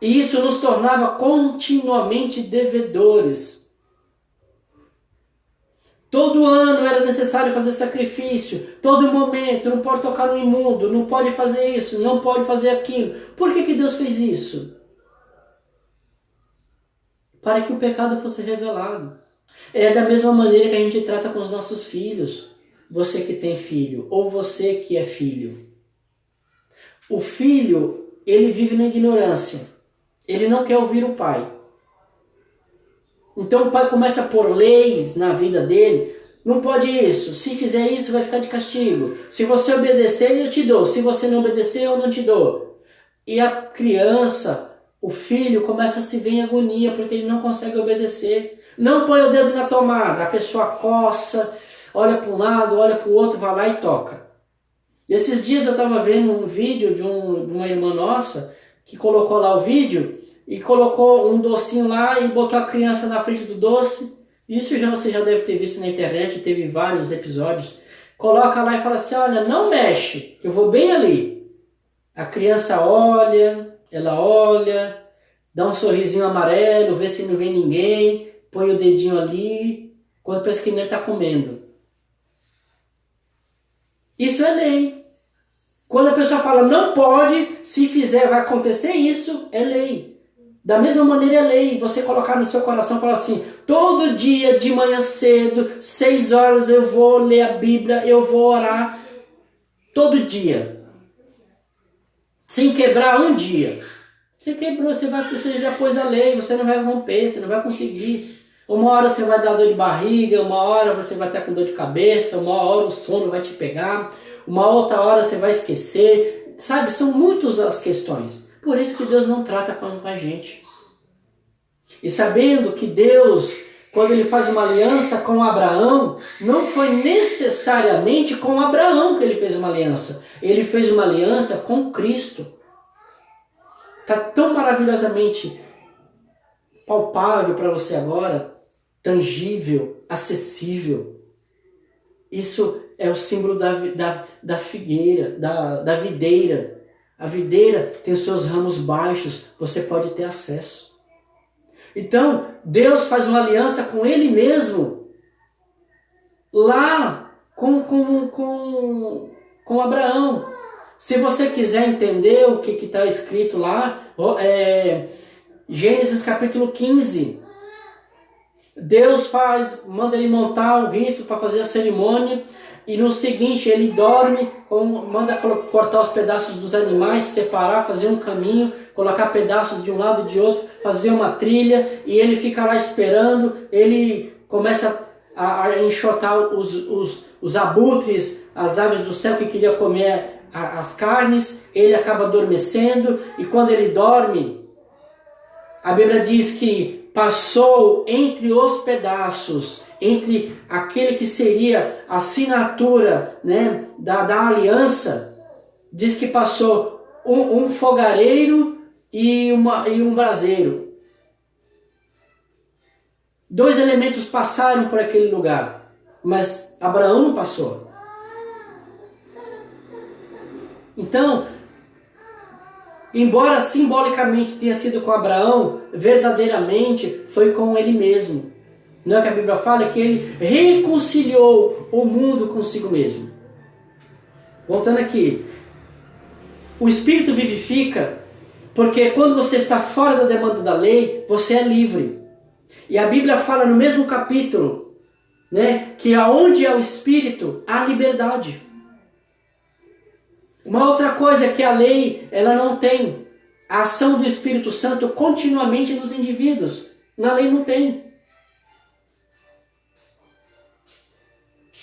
S1: E isso nos tornava continuamente devedores. Todo ano era necessário fazer sacrifício. Todo momento, não pode tocar no imundo, não pode fazer isso, não pode fazer aquilo. Por que Deus fez isso? Para que o pecado fosse revelado. É da mesma maneira que a gente trata com os nossos filhos. Você que tem filho, ou você que é filho. O filho, ele vive na ignorância. Ele não quer ouvir o pai. Então o pai começa a pôr leis na vida dele. Não pode isso. Se fizer isso, vai ficar de castigo. Se você obedecer, eu te dou. Se você não obedecer, eu não te dou. E a criança, o filho, começa a se ver em agonia porque ele não consegue obedecer. Não põe o dedo na tomada. A pessoa coça, olha para um lado, olha para o outro, vai lá e toca. E esses dias eu estava vendo um vídeo de uma irmã nossa que colocou lá o vídeo e colocou um docinho lá e botou a criança na frente do doce. Isso você já deve ter visto na internet, teve vários episódios. Coloca lá e fala assim, olha, não mexe, eu vou bem ali. A criança olha, ela olha, dá um sorrisinho amarelo, vê se não vem ninguém, põe o dedinho ali, quando pensa que nem está comendo. Isso é lei. Quando a pessoa fala não pode, se fizer vai acontecer isso, é lei. Da mesma maneira é lei. Você colocar no seu coração e falar assim, todo dia de manhã cedo, 6 horas eu vou ler a Bíblia, eu vou orar. Todo dia. Sem quebrar um dia. Você quebrou, você já pôs a lei, você não vai romper, você não vai conseguir. Uma hora você vai dar dor de barriga, uma hora você vai estar com dor de cabeça, uma hora o sono vai te pegar, uma outra hora você vai esquecer. Sabe, são muitas as questões. Por isso que Deus não trata com a gente. E sabendo que Deus, quando ele faz uma aliança com Abraão, não foi necessariamente com Abraão que ele fez uma aliança. Ele fez uma aliança com Cristo. Está tão maravilhosamente palpável para você agora, tangível, acessível. Isso é o símbolo da figueira, da videira. A videira tem os seus ramos baixos, você pode ter acesso. Então, Deus faz uma aliança com Ele mesmo, lá com Abraão. Se você quiser entender o que está escrito lá, Gênesis capítulo 15. Deus manda ele montar um rito para fazer a cerimônia. E no seguinte, ele dorme, manda cortar os pedaços dos animais, separar, fazer um caminho, colocar pedaços de um lado e de outro, fazer uma trilha, e ele fica lá esperando, ele começa a enxotar os abutres, as aves do céu que queria comer as carnes, ele acaba adormecendo, e quando ele dorme, a Bíblia diz que passou entre os pedaços, entre aquele que seria a assinatura, né, da aliança, diz que passou um fogareiro e um braseiro. 2 elementos passaram por aquele lugar, mas Abraão não passou. Então, embora simbolicamente tenha sido com Abraão, verdadeiramente foi com ele mesmo. Não é que a Bíblia fala que ele reconciliou o mundo consigo mesmo. Voltando aqui. O Espírito vivifica porque quando você está fora da demanda da lei, você é livre. E a Bíblia fala no mesmo capítulo, né, que aonde é o Espírito, há liberdade. Uma outra coisa é que a lei, ela não tem a ação do Espírito Santo continuamente nos indivíduos. Na lei não tem.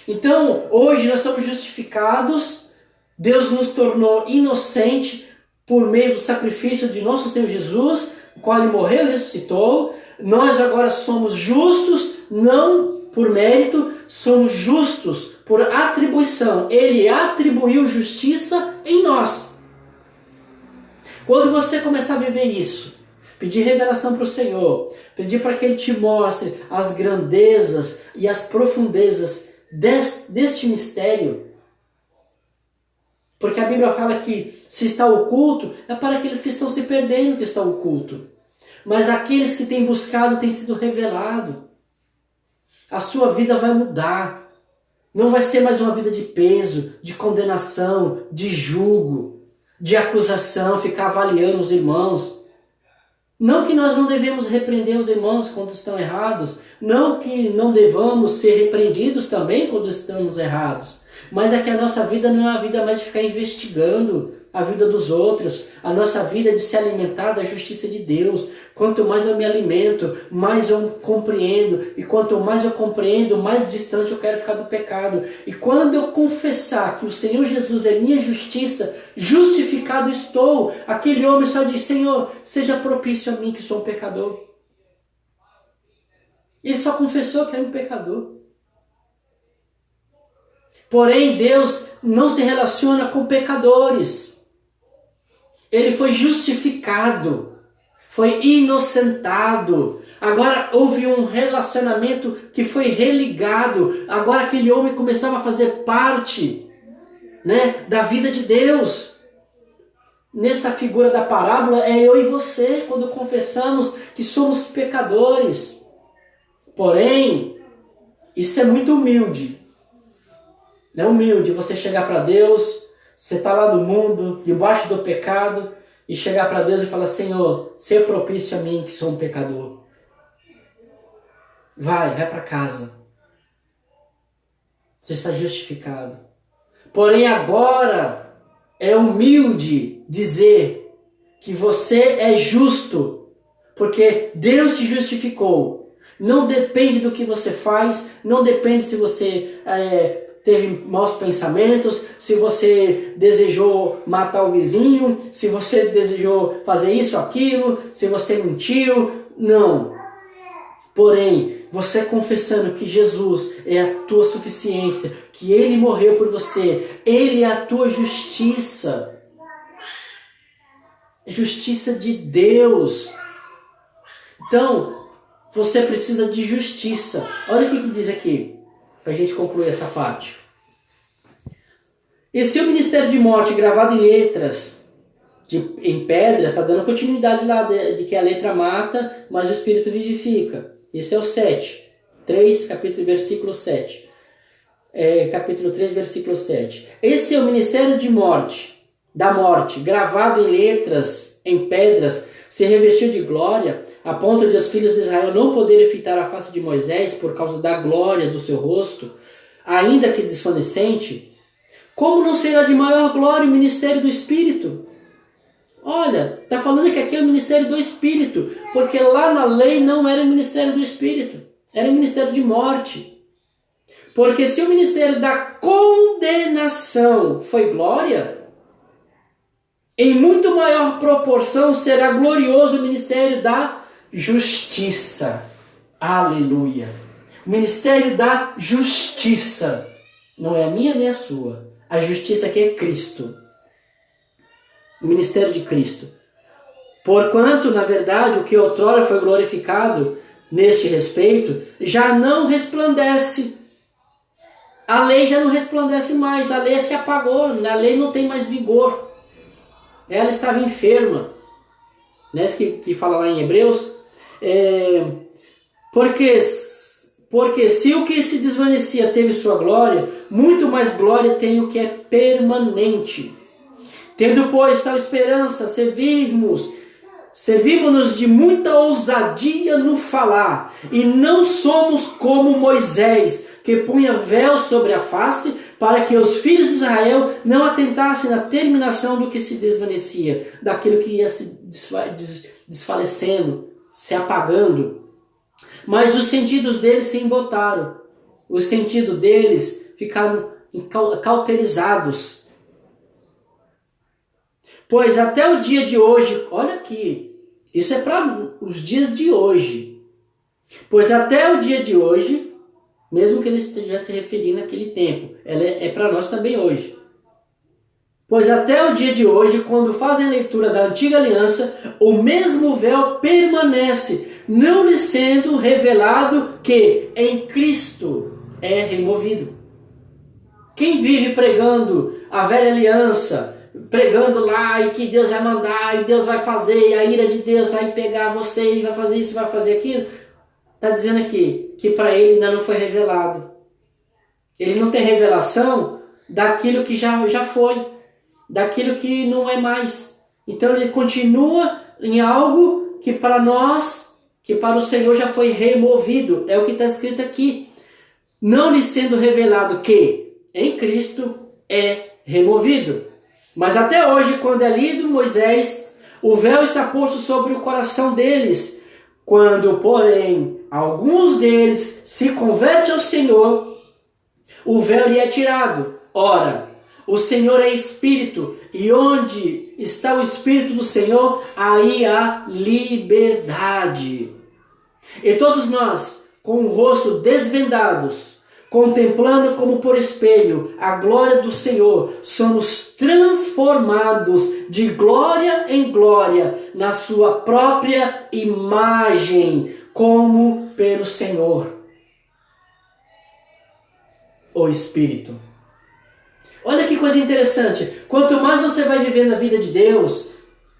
S1: Então, hoje nós somos justificados, Deus nos tornou inocente por meio do sacrifício de nosso Senhor Jesus, o qual ele morreu e ressuscitou. Nós agora somos justos, não por mérito, somos justos por atribuição. Ele atribuiu justiça em nós. Quando você começar a viver isso, pedir revelação para o Senhor, pedir para que Ele te mostre as grandezas e as profundezas deste mistério, porque a Bíblia fala que se está oculto, é para aqueles que estão se perdendo que está oculto. Mas aqueles que têm buscado tem sido revelado. A sua vida vai mudar. Não vai ser mais uma vida de peso, de condenação, de julgo, de acusação, ficar avaliando os irmãos. Não que nós não devemos repreender os irmãos quando estão errados. Não que não devamos ser repreendidos também quando estamos errados. Mas é que a nossa vida não é a vida mais de ficar investigando a vida dos outros. A nossa vida é de se alimentar da justiça de Deus. Quanto mais eu me alimento, mais eu compreendo. E quanto mais eu compreendo, mais distante eu quero ficar do pecado. E quando eu confessar que o Senhor Jesus é minha justiça, justificado estou. Aquele homem só diz: Senhor, seja propício a mim que sou um pecador. Ele só confessou que era um pecador. Porém, Deus não se relaciona com pecadores. Ele foi justificado, foi inocentado. Agora houve um relacionamento que foi religado. Agora aquele homem começava a fazer parte, né, da vida de Deus. Nessa figura da parábola é eu e você, quando confessamos que somos pecadores. Porém, isso é muito humilde. É humilde você chegar para Deus, você está lá no mundo, debaixo do pecado, e chegar para Deus e falar: Senhor, seja propício a mim que sou um pecador. Vai para casa. Você está justificado. Porém agora é humilde dizer que você é justo, porque Deus te justificou. Não depende do que você faz, não depende se você teve maus pensamentos, se você desejou matar o vizinho, se você desejou fazer isso ou aquilo, se você mentiu. Não. Porém, você confessando que Jesus é a tua suficiência, que Ele morreu por você, Ele é a tua justiça. Justiça de Deus. Então, você precisa de justiça. Olha o que diz aqui, para a gente concluir essa parte. E se o ministério de morte gravado em letras, em pedras, está dando continuidade lá de que a letra mata, mas o Espírito vivifica. Esse é o 7. 3, capítulo, versículo 7. Capítulo 3, versículo 7. Esse é o ministério de morte, da morte, gravado em letras, em pedras, se revestiu de glória, a ponto de os filhos de Israel não poderem fitar a face de Moisés por causa da glória do seu rosto. ainda que desvanecente, como não será de maior glória o ministério do Espírito? Olha, está falando que aqui é o ministério do Espírito, porque lá na lei não era o ministério do Espírito, era o ministério de morte. Porque se o ministério da condenação foi glória, em muito maior proporção será glorioso o ministério da justiça. Aleluia! O ministério da justiça. Não é a minha nem a sua. A justiça aqui é Cristo. O ministério de Cristo. Porquanto, na verdade, o que outrora foi glorificado neste respeito, já não resplandece. A lei já não resplandece mais. A lei se apagou. A lei não tem mais vigor. Ela estava enferma. Né? Que fala lá em Hebreus. Porque se o que se desvanecia teve sua glória, muito mais glória tem o que é permanente. Tendo, pois, tal esperança, servimos-nos de muita ousadia no falar, e não somos como Moisés, que punha véu sobre a face, para que os filhos de Israel não atentassem na terminação do que se desvanecia, daquilo que ia se desfalecendo, se apagando. Mas os sentidos deles se embotaram. Os sentidos deles ficaram cauterizados. Pois até o dia de hoje, olha aqui, isso é para os dias de hoje. Pois até o dia de hoje, mesmo que ele estivesse se referindo àquele tempo, ela é para nós também hoje. Pois até o dia de hoje, quando fazem a leitura da antiga aliança, o mesmo véu permanece, não lhe sendo revelado que em Cristo é removido. Quem vive pregando a velha aliança, pregando lá e que Deus vai mandar, e Deus vai fazer, e a ira de Deus vai pegar você e vai fazer isso, vai fazer aquilo, está dizendo aqui que para ele ainda não foi revelado. Ele não tem revelação daquilo que já foi, daquilo que não é mais. Então ele continua em algo que para nós, que para o Senhor já foi removido. É o que está escrito aqui. Não lhe sendo revelado que em Cristo é removido. Mas até hoje, quando é lido Moisés, o véu está posto sobre o coração deles. Quando, porém, alguns deles se convertem ao Senhor, o véu lhe é tirado. Ora, o Senhor é Espírito, e onde está o Espírito do Senhor, aí há liberdade. E todos nós, com o rosto desvendados, contemplando como por espelho a glória do Senhor, somos transformados de glória em glória na sua própria imagem, como pelo Senhor, o Espírito. Olha que coisa interessante. Quanto mais você vai vivendo a vida de Deus,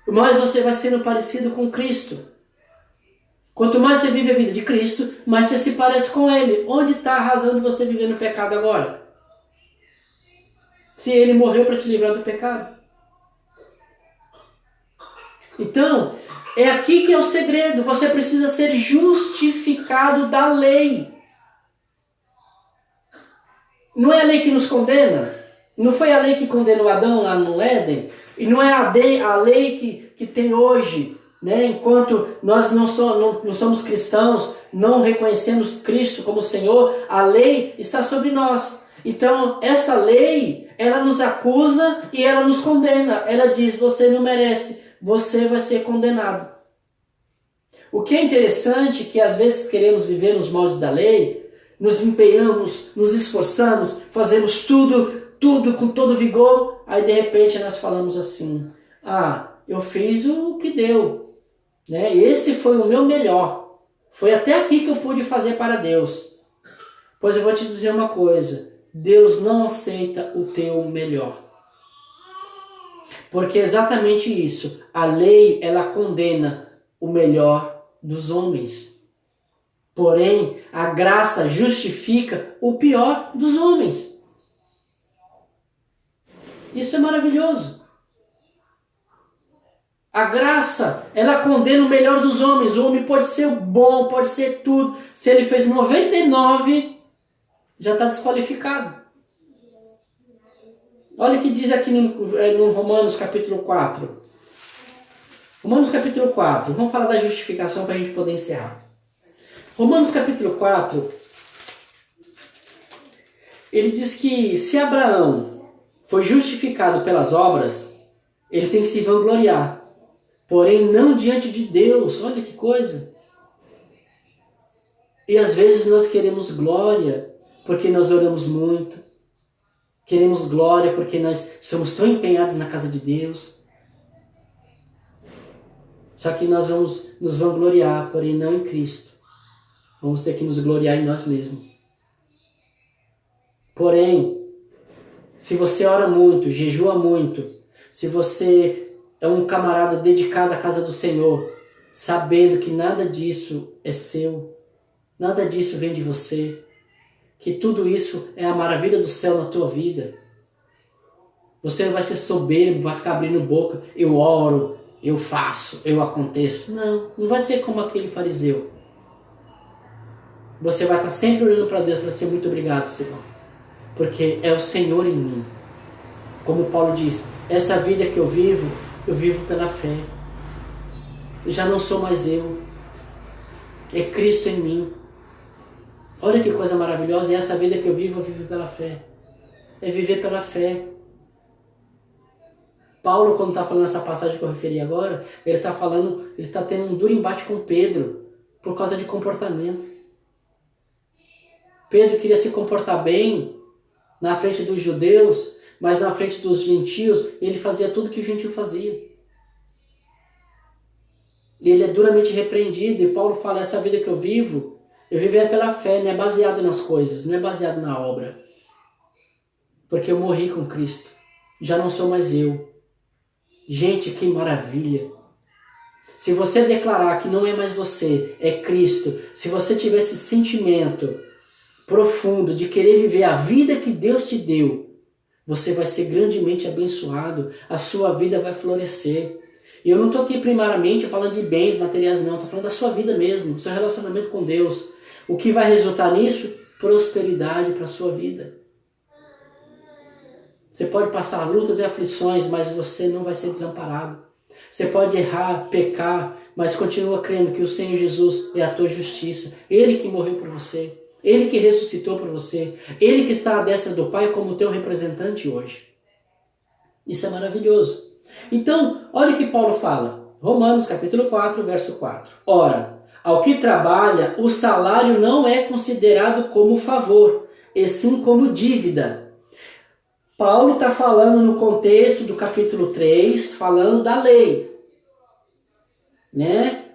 S1: mais você vai sendo parecido com Cristo. Quanto mais você vive a vida de Cristo, mais você se parece com Ele. Onde está a razão de você viver no pecado agora? Se Ele morreu para te livrar do pecado. Então, é aqui que é o segredo. Você precisa ser justificado da lei. Não é a lei que nos condena? Não foi a lei que condenou Adão lá no Éden? E não é a lei que tem hoje, né? Enquanto nós não somos cristãos, não reconhecemos Cristo como Senhor, a lei está sobre nós. Então, essa lei, ela nos acusa e ela nos condena. Ela diz, você não merece, você vai ser condenado. O que é interessante é que às vezes queremos viver nos moldes da lei, nos empenhamos, nos esforçamos, fazemos tudo com todo vigor, aí de repente nós falamos assim, eu fiz o que deu, né? Esse foi o meu melhor, foi até aqui que eu pude fazer para Deus. Pois eu vou te dizer uma coisa, Deus não aceita o teu melhor, porque é exatamente isso, a lei ela condena o melhor dos homens, porém a graça justifica o pior dos homens. Isso é maravilhoso. A graça, ela condena o melhor dos homens. O homem pode ser bom, pode ser tudo. Se ele fez 99, já está desqualificado. Olha o que diz aqui no Romanos capítulo 4. Romanos capítulo 4. Vamos falar da justificação para a gente poder encerrar. Romanos capítulo 4. Ele diz que se Abraão foi justificado pelas obras, ele tem que se vangloriar. Porém, não diante de Deus. Olha que coisa. E às vezes nós queremos glória porque nós oramos muito. Queremos glória porque nós somos tão empenhados na casa de Deus. Só que nós vamos nos vangloriar, porém não em Cristo. Vamos ter que nos gloriar em nós mesmos. Porém, se você ora muito, jejua muito, se você é um camarada dedicado à casa do Senhor, sabendo que nada disso é seu, nada disso vem de você, que tudo isso é a maravilha do céu na tua vida. Você não vai ser soberbo, vai ficar abrindo boca, eu oro, eu faço, eu aconteço. Não vai ser como aquele fariseu. Você vai estar sempre olhando para Deus e vai ser muito obrigado, Senhor. Porque é o Senhor em mim. Como Paulo diz, essa vida que eu vivo pela fé. Eu já não sou mais eu. É Cristo em mim. Olha que coisa maravilhosa. E essa vida que eu vivo pela fé. É viver pela fé. Paulo, quando está falando essa passagem que eu referi agora, ele está tendo um duro embate com Pedro, por causa de comportamento. Pedro queria se comportar bem na frente dos judeus, mas na frente dos gentios, ele fazia tudo que o gentio fazia. E ele é duramente repreendido, e Paulo fala, essa vida que eu vivo é pela fé, não é baseado nas coisas, não é baseado na obra. Porque eu morri com Cristo, já não sou mais eu. Gente, que maravilha! Se você declarar que não é mais você, é Cristo, se você tiver esse sentimento profundo de querer viver a vida que Deus te deu, você vai ser grandemente abençoado, a sua vida vai florescer. E eu não estou aqui primariamente falando de bens materiais, não, estou falando da sua vida mesmo, do seu relacionamento com Deus. O que vai resultar nisso? Prosperidade para a sua vida. Você pode passar lutas e aflições, mas você não vai ser desamparado. Você pode errar, pecar, mas continua crendo que o Senhor Jesus é a tua justiça. Ele que morreu por você. Ele que ressuscitou por você. Ele que está à destra do Pai como teu representante hoje. Isso é maravilhoso. Então, olha o que Paulo fala. Romanos capítulo 4, verso 4. Ora, ao que trabalha, o salário não é considerado como favor, e sim como dívida. Paulo está falando no contexto do capítulo 3, falando da lei, né?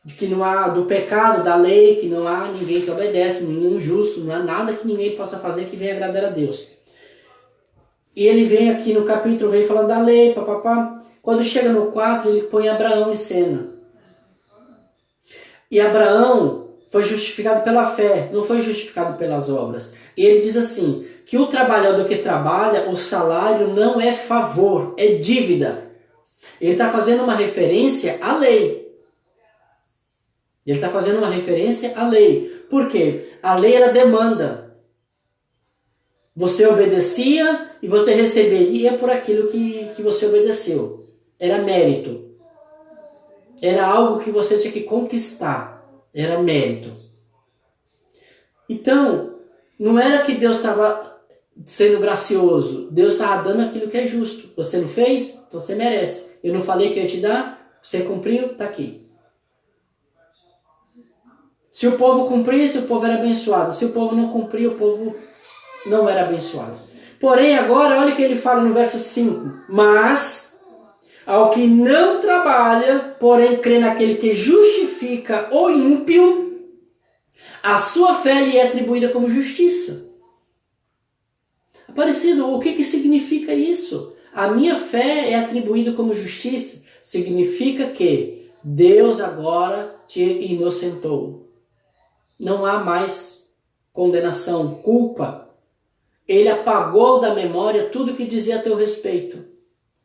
S1: De que não há, do pecado, da lei, que não há ninguém que obedece, nenhum justo, não há nada que ninguém possa fazer que venha agradar a Deus. E ele vem aqui no capítulo, vem falando da lei, papapá. Quando chega no 4, ele põe Abraão em cena. E Abraão foi justificado pela fé, não foi justificado pelas obras. E ele diz assim, que o trabalhador que trabalha, o salário não é favor, é dívida. Ele está fazendo uma referência à lei. Ele está fazendo uma referência à lei. Por quê? A lei era demanda. Você obedecia e você receberia por aquilo que você obedeceu. Era mérito. Era algo que você tinha que conquistar. Era mérito. Então, não era que Deus estava sendo gracioso. Deus estava dando aquilo que é justo. Você não fez? Então você merece. Eu não falei que eu ia te dar? Você cumpriu? Está aqui. Se o povo cumprisse, o povo era abençoado. Se o povo não cumpria, o povo não era abençoado. Porém, agora, olha o que ele fala no verso 5. Mas, ao que não trabalha, porém crê naquele que justifica o ímpio, a sua fé lhe é atribuída como justiça. Aparecido, o que significa isso? A minha fé é atribuída como justiça. Significa que Deus agora te inocentou. Não há mais condenação, culpa. Ele apagou da memória tudo que dizia a teu respeito.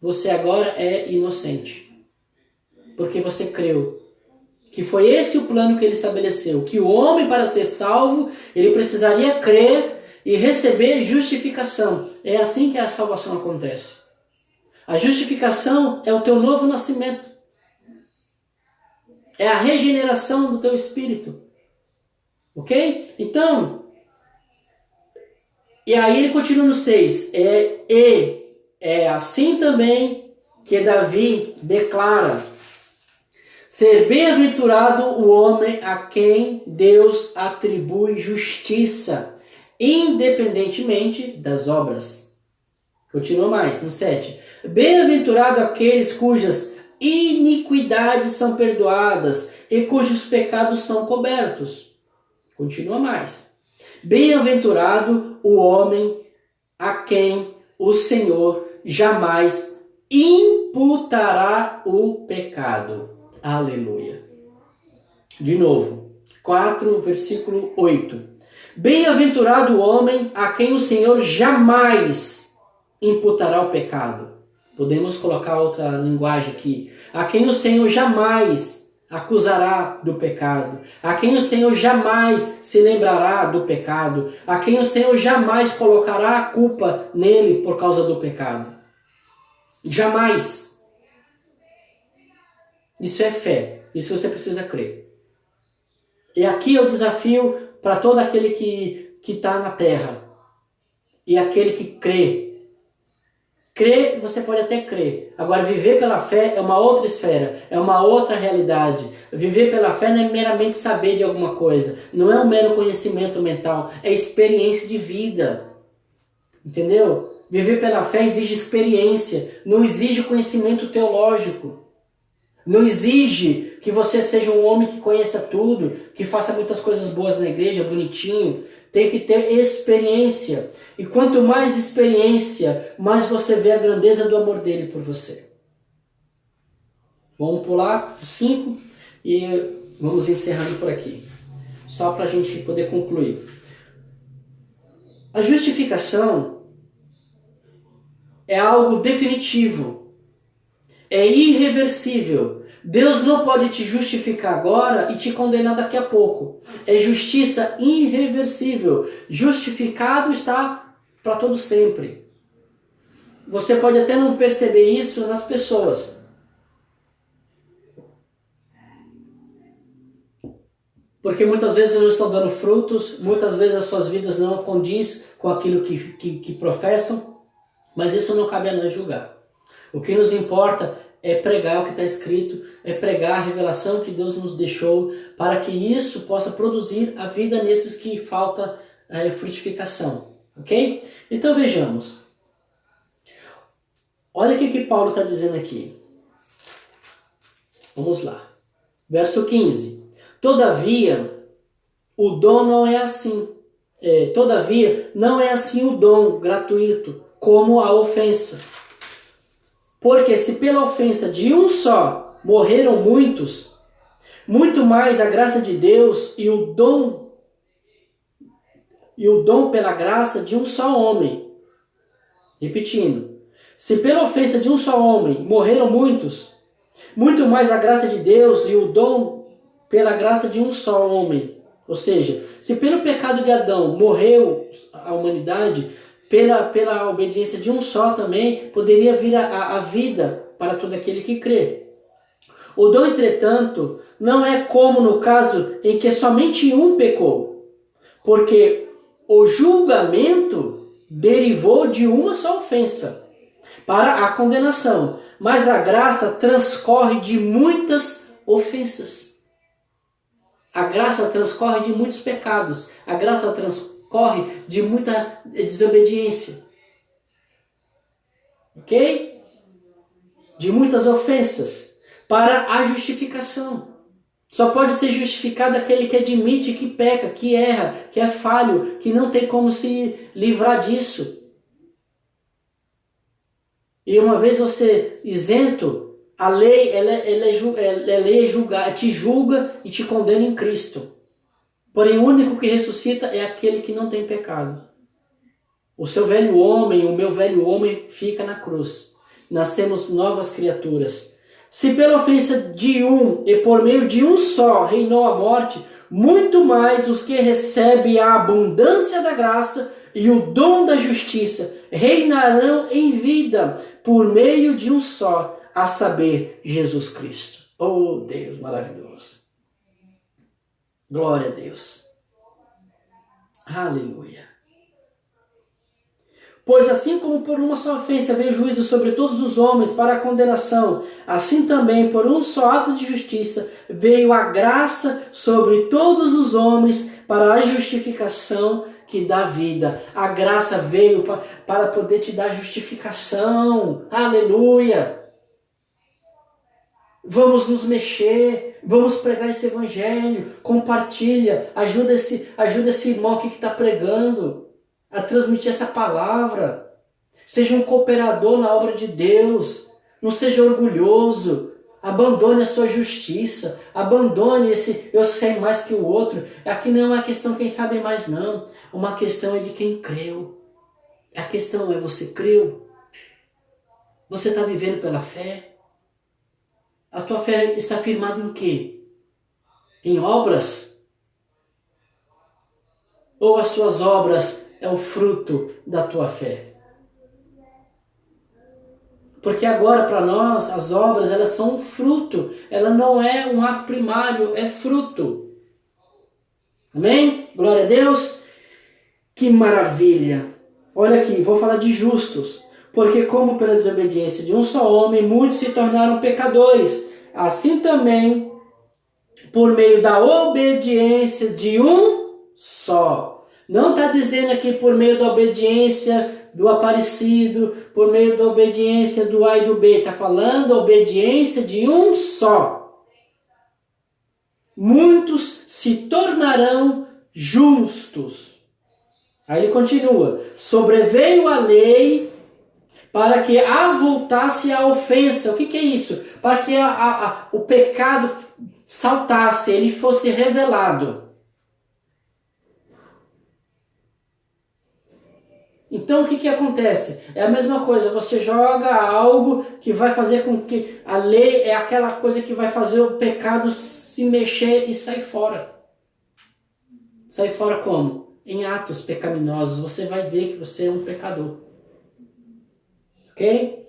S1: Você agora é inocente. Porque você creu que foi esse o plano que ele estabeleceu. Que o homem, para ser salvo, ele precisaria crer e receber justificação. É assim que a salvação acontece. A justificação é o teu novo nascimento. É a regeneração do teu espírito. Ok? Então, e aí ele continua no 6. É assim também que Davi declara: ser bem-aventurado o homem a quem Deus atribui justiça, independentemente das obras. Continua mais, no 7. Bem-aventurado aqueles cujas iniquidades são perdoadas e cujos pecados são cobertos. Continua mais. Bem-aventurado o homem a quem o Senhor jamais imputará o pecado. Aleluia. De novo, 4, versículo 8. Bem-aventurado o homem a quem o Senhor jamais imputará o pecado. Podemos colocar outra linguagem aqui. A quem o Senhor jamais acusará do pecado. A quem o Senhor jamais se lembrará do pecado. A quem o Senhor jamais colocará a culpa nele por causa do pecado. Jamais. Isso é fé. Isso você precisa crer. E aqui é o desafio para todo aquele que está na terra. E aquele que crê. Crer, você pode até crer. Agora, viver pela fé é uma outra esfera. É uma outra realidade. Viver pela fé não é meramente saber de alguma coisa. Não é um mero conhecimento mental. É experiência de vida. Entendeu? Viver pela fé exige experiência. Não exige conhecimento teológico. Não exige que você seja um homem que conheça tudo, que faça muitas coisas boas na igreja, bonitinho. Tem que ter experiência. E quanto mais experiência, mais você vê a grandeza do amor dele por você. Vamos pular os 5 e vamos encerrando por aqui. Só para a gente poder concluir. A justificação é algo definitivo. É irreversível. Deus não pode te justificar agora e te condenar daqui a pouco. É justiça irreversível. Justificado está para todo sempre. Você pode até não perceber isso nas pessoas. Porque muitas vezes não estão dando frutos, muitas vezes as suas vidas não condiz com aquilo que professam, mas isso não cabe a nós julgar. O que nos importa é pregar o que está escrito, é pregar a revelação que Deus nos deixou, para que isso possa produzir a vida nesses que falta frutificação. Ok? Então vejamos. Olha o que Paulo está dizendo aqui. Vamos lá. Verso 15. Todavia, o dom não é assim. Todavia, não é assim o dom gratuito, como a ofensa. Porque se pela ofensa de um só morreram muitos, muito mais a graça de Deus e o dom pela graça de um só homem. Repetindo. Se pela ofensa de um só homem morreram muitos, muito mais a graça de Deus e o dom pela graça de um só homem. Ou seja, se pelo pecado de Adão morreu a humanidade, pela obediência de um só também, poderia vir a vida para todo aquele que crê. O dom, entretanto, não é como no caso em que somente um pecou, porque o julgamento derivou de uma só ofensa para a condenação, mas a graça transcorre de muitas ofensas. A graça transcorre de muitos pecados. A graça transcorre de muita desobediência. Ok? De muitas ofensas. Para a justificação. Só pode ser justificado aquele que admite que peca, que erra, que é falho, que não tem como se livrar disso. E uma vez você isento, a lei, te julga e te condena em Cristo. Porém, o único que ressuscita é aquele que não tem pecado. O seu velho homem, o meu velho homem, fica na cruz. Nascemos novas criaturas. Se pela ofensa de um e por meio de um só reinou a morte, muito mais os que recebem a abundância da graça e o dom da justiça reinarão em vida por meio de um só, a saber, Jesus Cristo. Oh, Deus maravilhoso. Glória a Deus. Aleluia. Pois assim como por uma só ofensa veio juízo sobre todos os homens para a condenação, assim também por um só ato de justiça veio a graça sobre todos os homens para a justificação que dá vida. A graça veio para poder te dar justificação. Aleluia. Vamos nos mexer, vamos pregar esse evangelho, compartilha, ajuda esse irmão aqui que está pregando a transmitir essa palavra. Seja um cooperador na obra de Deus, não seja orgulhoso, abandone a sua justiça, abandone esse eu sei mais que o outro. Aqui não é uma questão quem sabe mais não, uma questão é de quem creu. A questão é você creu? Você está vivendo pela fé? A tua fé está firmada em quê? Em obras? Ou as tuas obras é o fruto da tua fé? Porque agora para nós as obras elas são um fruto. Ela não é um ato primário, é fruto. Amém? Glória a Deus. Que maravilha. Olha aqui, vou falar de justos. Porque como pela desobediência de um só homem, muitos se tornaram pecadores, assim também, por meio da obediência de um só. Não está dizendo aqui por meio da obediência do Aparecido, por meio da obediência do A e do B. Está falando da obediência de um só. Muitos se tornarão justos. Aí ele continua. Sobreveio a lei para que avultasse a ofensa. O que é isso? Para que o pecado saltasse, ele fosse revelado. Então o que acontece? É a mesma coisa, você joga algo que vai fazer com que a lei é aquela coisa que vai fazer o pecado se mexer e sair fora. Sair fora como? Em atos pecaminosos, você vai ver que você é um pecador. Ok?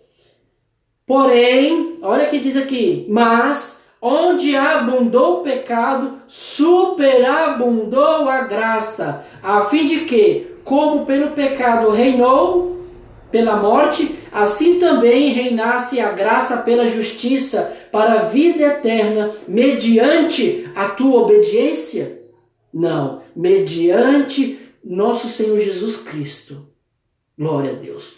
S1: Porém, olha o que diz aqui, mas onde abundou o pecado, superabundou a graça, a fim de que, como pelo pecado reinou pela morte, assim também reinasse a graça pela justiça para a vida eterna, mediante a tua obediência? Não, mediante nosso Senhor Jesus Cristo. Glória a Deus.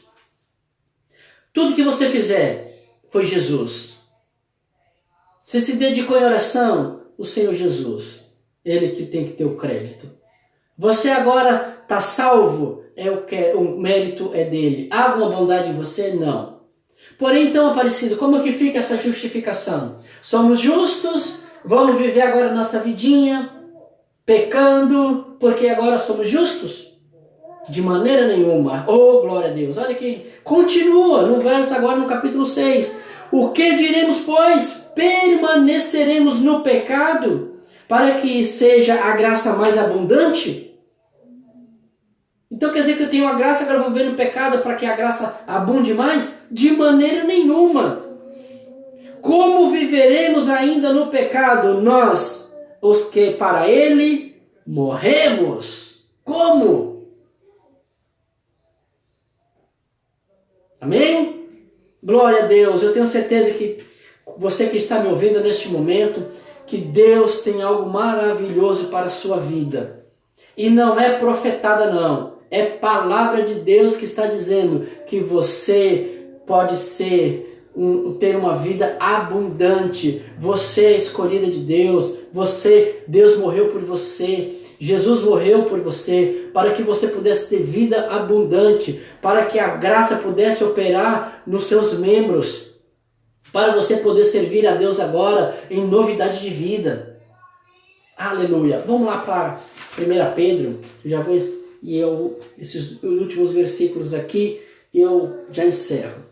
S1: Tudo que você fizer foi Jesus. Você se dedicou em oração, o Senhor Jesus. Ele que tem que ter o crédito. Você agora está salvo, o mérito é dele. Há alguma bondade em você? Não. Porém, então, Aparecido, como é que fica essa justificação? Somos justos, vamos viver agora nossa vidinha, pecando, porque agora somos justos? De maneira nenhuma. Oh, glória a Deus. Olha aqui, continua no verso agora no capítulo 6. O que diremos, pois? Permaneceremos no pecado para que seja a graça mais abundante? Então quer dizer que eu tenho a graça, agora eu vou ver no pecado para que a graça abunde mais? De maneira nenhuma. Como viveremos ainda no pecado, nós, os que para ele morremos? Como? Amém? Glória a Deus. Eu tenho certeza que você que está me ouvindo neste momento, que Deus tem algo maravilhoso para a sua vida. E não é profetada não. É palavra de Deus que está dizendo que você pode ter uma vida abundante. Você é escolhida de Deus. Deus morreu por você. Jesus morreu por você para que você pudesse ter vida abundante, para que a graça pudesse operar nos seus membros, para você poder servir a Deus agora em novidade de vida. Aleluia. Vamos lá para 1 Pedro. Esses últimos versículos aqui eu já encerro.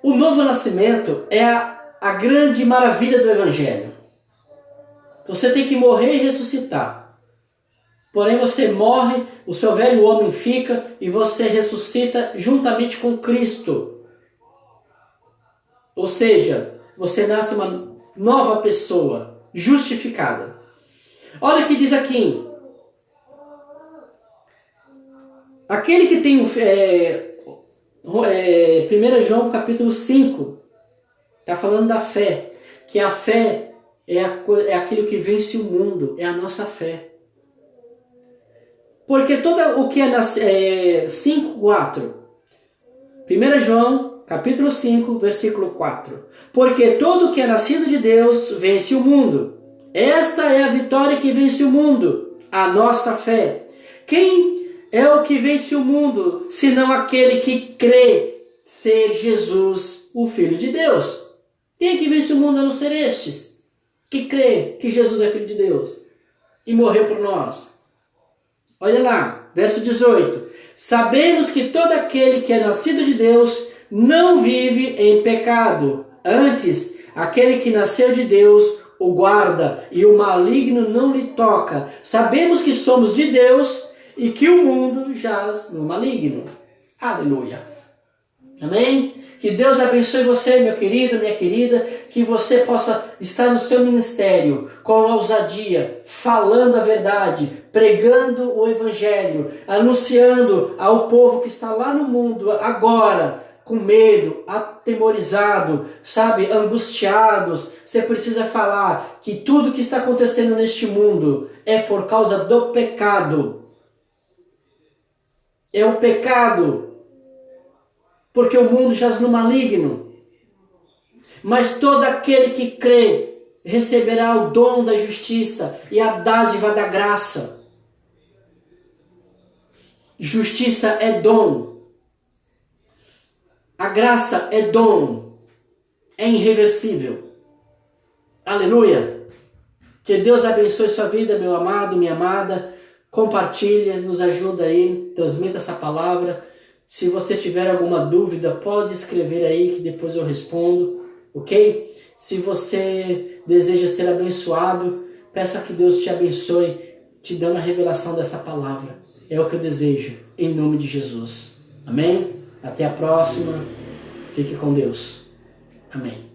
S1: O novo nascimento é a grande maravilha do Evangelho. Você tem que morrer e ressuscitar. Porém você morre, o seu velho homem fica e você ressuscita juntamente com Cristo. Ou seja, você nasce uma nova pessoa, justificada. Olha o que diz aqui. Aquele que tem 1 João capítulo 5, está falando da fé. Que a fé é aquilo que vence o mundo, é a nossa fé. Porque todo o que é 5:4. 1 João, capítulo 5, versículo 4. Porque todo o que é nascido de Deus vence o mundo. Esta é a vitória que vence o mundo, a nossa fé. Quem é o que vence o mundo, senão aquele que crê ser Jesus, o Filho de Deus? Quem é que vence o mundo a não ser estes? Que crê que Jesus é Filho de Deus e morreu por nós. Olha lá, verso 18. Sabemos que todo aquele que é nascido de Deus não vive em pecado. Antes, aquele que nasceu de Deus o guarda e o maligno não lhe toca. Sabemos que somos de Deus e que o mundo jaz no maligno. Aleluia. Amém? Que Deus abençoe você, meu querido, minha querida, que você possa estar no seu ministério com ousadia, falando a verdade, pregando o evangelho, anunciando ao povo que está lá no mundo agora, com medo, atemorizado, sabe, angustiados. Você precisa falar que tudo que está acontecendo neste mundo é por causa do pecado. É o pecado. Porque o mundo jaz no maligno. Mas todo aquele que crê receberá o dom da justiça e a dádiva da graça. Justiça é dom. A graça é dom. É irreversível. Aleluia. Que Deus abençoe sua vida, meu amado, minha amada. Compartilha, nos ajuda aí, transmita essa palavra. Se você tiver alguma dúvida, pode escrever aí que depois eu respondo, ok? Se você deseja ser abençoado, peça que Deus te abençoe, te dando a revelação dessa palavra. É o que eu desejo, em nome de Jesus. Amém? Até a próxima. Fique com Deus. Amém.